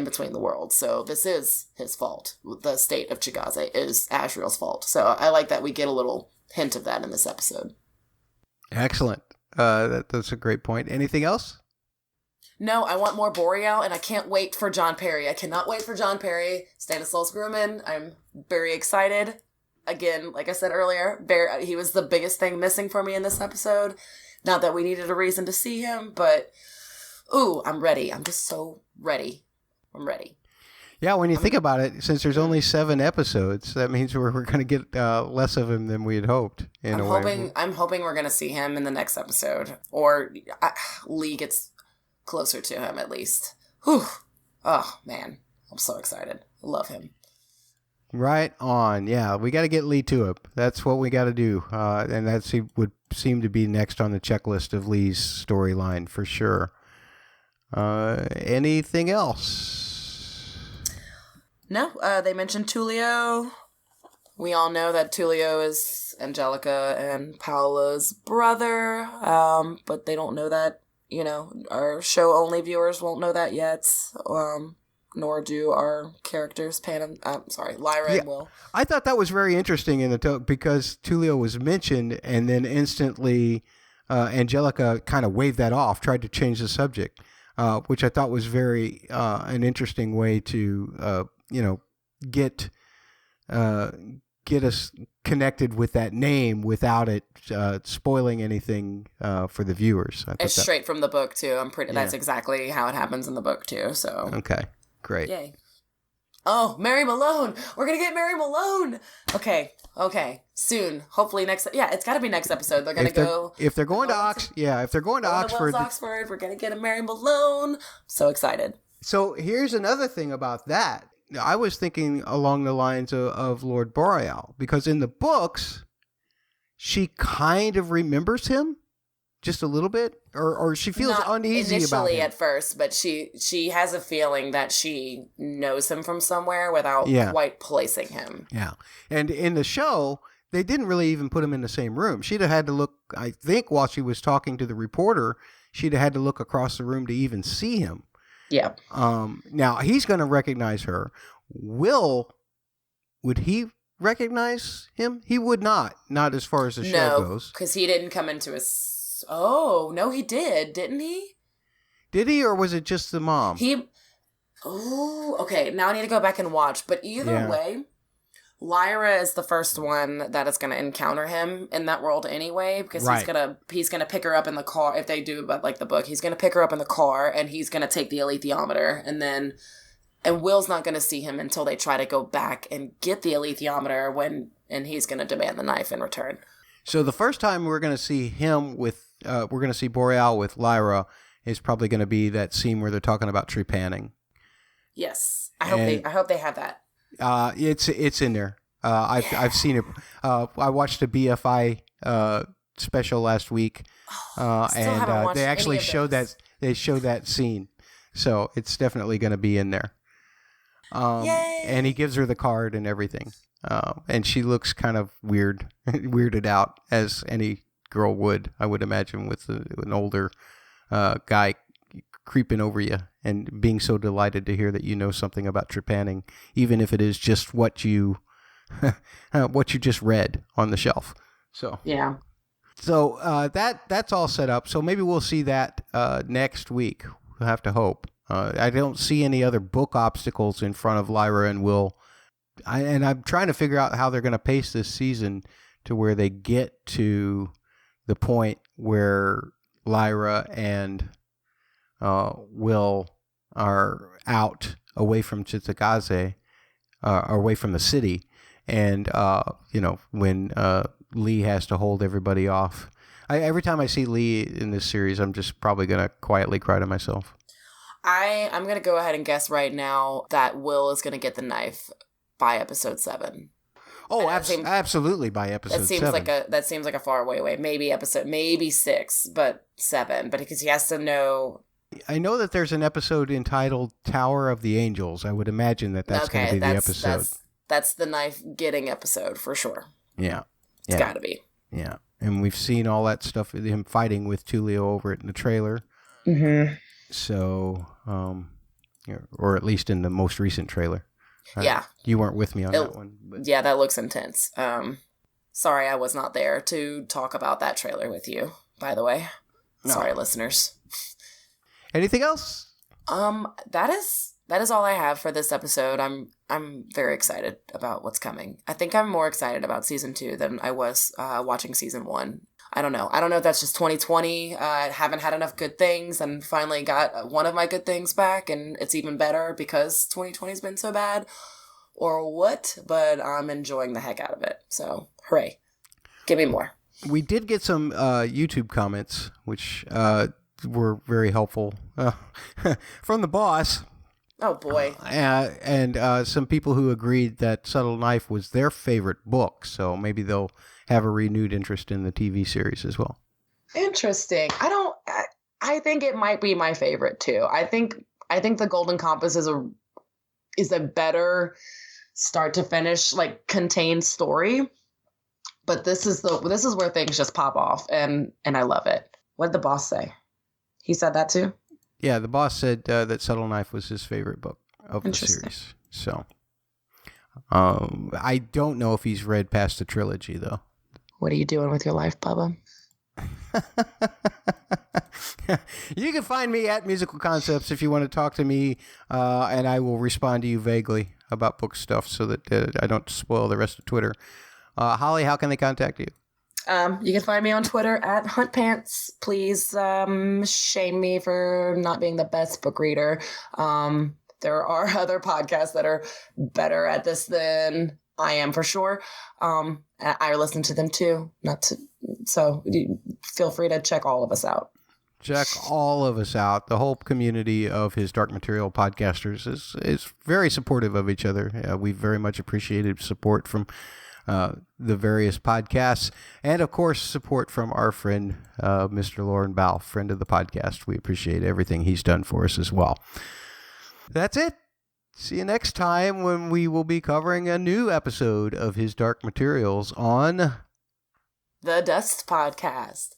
between the worlds. So this is his fault. The state of Chigase is Azrael's fault. So I like that we get a little hint of that in this episode. Excellent. That's a great point. Anything else? No, I want more Boreal, and I can't wait for John Perry. I cannot wait for John Perry, Stanislaus Grumman. I'm very excited. Again, like I said earlier, he was the biggest thing missing for me in this episode. Not that we needed a reason to see him, but ooh, I'm ready. I'm just so ready. I'm ready. Yeah, when you think about it, since there's only 7 episodes, that means we're going to get less of him than we had hoped. I'm hoping we're going to see him in the next episode, or Lee gets closer to him at least. Whew. Oh man, I'm so excited. I love him. Right on. Yeah, we got to get Lee to it. That's what we got to do, and that would seem to be next on the checklist of Lee's storyline for sure. Anything else? No, they mentioned Tulio. We all know that Tulio is Angelica and Paola's brother, but they don't know that, our show-only viewers won't know that yet, nor do our characters, Lyra and Will. I thought that was very interesting because Tulio was mentioned, and then instantly Angelica kind of waved that off, tried to change the subject, which I thought was very an interesting way to get us connected with that name without it spoiling anything for the viewers. It's straight from the book too. That's exactly how it happens in the book too. So okay, great. Yay! Oh, Mary Malone! We're gonna get Mary Malone. Okay, soon. Hopefully next. Yeah, it's got to be next episode. They're gonna go. If they're going to Oxford, Oxford, we're gonna get a Mary Malone. So excited. So here's another thing about that. I was thinking along the lines of Lord Boreal, because in the books, she kind of remembers him just a little bit, or she feels uneasy about him. Initially at first, but she has a feeling that she knows him from somewhere without quite placing him. Yeah. And in the show, they didn't really even put him in the same room. She'd have had to look, I think, while she was talking to the reporter, she'd have had to look across the room to even see him. Yeah. Now he's going to recognize her. Would he recognize him? He would not as far as the show goes. No, because he didn't come into his. Oh no, he did, didn't he? Did he, or was it just the mom? Oh, okay. Now I need to go back and watch. But either way, Lyra is the first one that is going to encounter him in that world anyway, because he's gonna pick her up in the car. If they do, but like the book, he's gonna pick her up in the car, and he's gonna take the alethiometer, and Will's not gonna see him until they try to go back and get the alethiometer and he's gonna demand the knife in return. So the first time we're gonna see him we're gonna see Boreal with Lyra is probably gonna be that scene where they're talking about trepanning. Yes, I hope they have that. It's in there. I've seen it. I watched a BFI special last week, and they actually showed that scene, so it's definitely going to be in there. Yay! And he gives her the card and everything, and she looks kind of weirded out, as any girl would, I would imagine, with an older guy creeping over you and being so delighted to hear that you know something about trepanning, even if it is just what you just read on the shelf. So yeah. So that's all set up. So maybe we'll see that next week. We'll have to hope. I don't see any other book obstacles in front of Lyra and Will. And I'm trying to figure out how they're going to pace this season to where they get to the point where Lyra and Will are out away from Chitagaze, away from the city, And, when Lee has to hold everybody off. Every time I see Lee in this series, I'm just probably going to quietly cry to myself. I'm going to go ahead and guess right now that Will is going to get the knife by episode 7. Oh, absolutely by episode 7. That seems like a far away. Maybe 6, but 7. But because he has to know. I know that there's an episode entitled Tower of the Angels. I would imagine that's going to be the episode. That's the knife getting episode for sure. Yeah. It's got to be. Yeah. And we've seen all that stuff, him fighting with Tulio over it in the trailer. Mm-hmm. So, or at least in the most recent trailer. Yeah. You weren't with me on that one. But. Yeah, that looks intense. Sorry I was not there to talk about that trailer with you, by the way. No. Sorry, listeners. Anything else? That is all I have for this episode. I'm very excited about what's coming. I think I'm more excited about season 2 than I was watching season 1. I don't know if that's just 2020. I haven't had enough good things and finally got one of my good things back, and it's even better because 2020's been so bad, or what, but I'm enjoying the heck out of it. So, hooray. Give me more. We did get some YouTube comments, which were very helpful from the boss. Oh, boy. And some people who agreed that Subtle Knife was their favorite book, so maybe they'll have a renewed interest in the TV series as well. Interesting. I think it might be my favorite too. I think The Golden Compass is a better start to finish, like, contained story. But this is where things just pop off, and I love it. What did the boss say? He said that too? Yeah, the boss said that Subtle Knife was his favorite book of the series. So, I don't know if he's read past the trilogy, though. What are you doing with your life, Bubba? You can find me at Musical Concepts if you want to talk to me, and I will respond to you vaguely about book stuff so that I don't spoil the rest of Twitter. Holly, how can they contact you? You can find me on Twitter at HuntPants. Please shame me for not being the best book reader. There are other podcasts that are better at this than I am, for sure. I listen to them too. So feel free to check all of us out. Check all of us out. The whole community of his Dark Material podcasters is very supportive of each other. We very much appreciated support from the various podcasts, and of course support from our friend Mr. Lauren Bow, friend of the podcast. We appreciate everything he's done for us as well. That's it. See you next time when we will be covering a new episode of his Dark Materials on The Dust Podcast.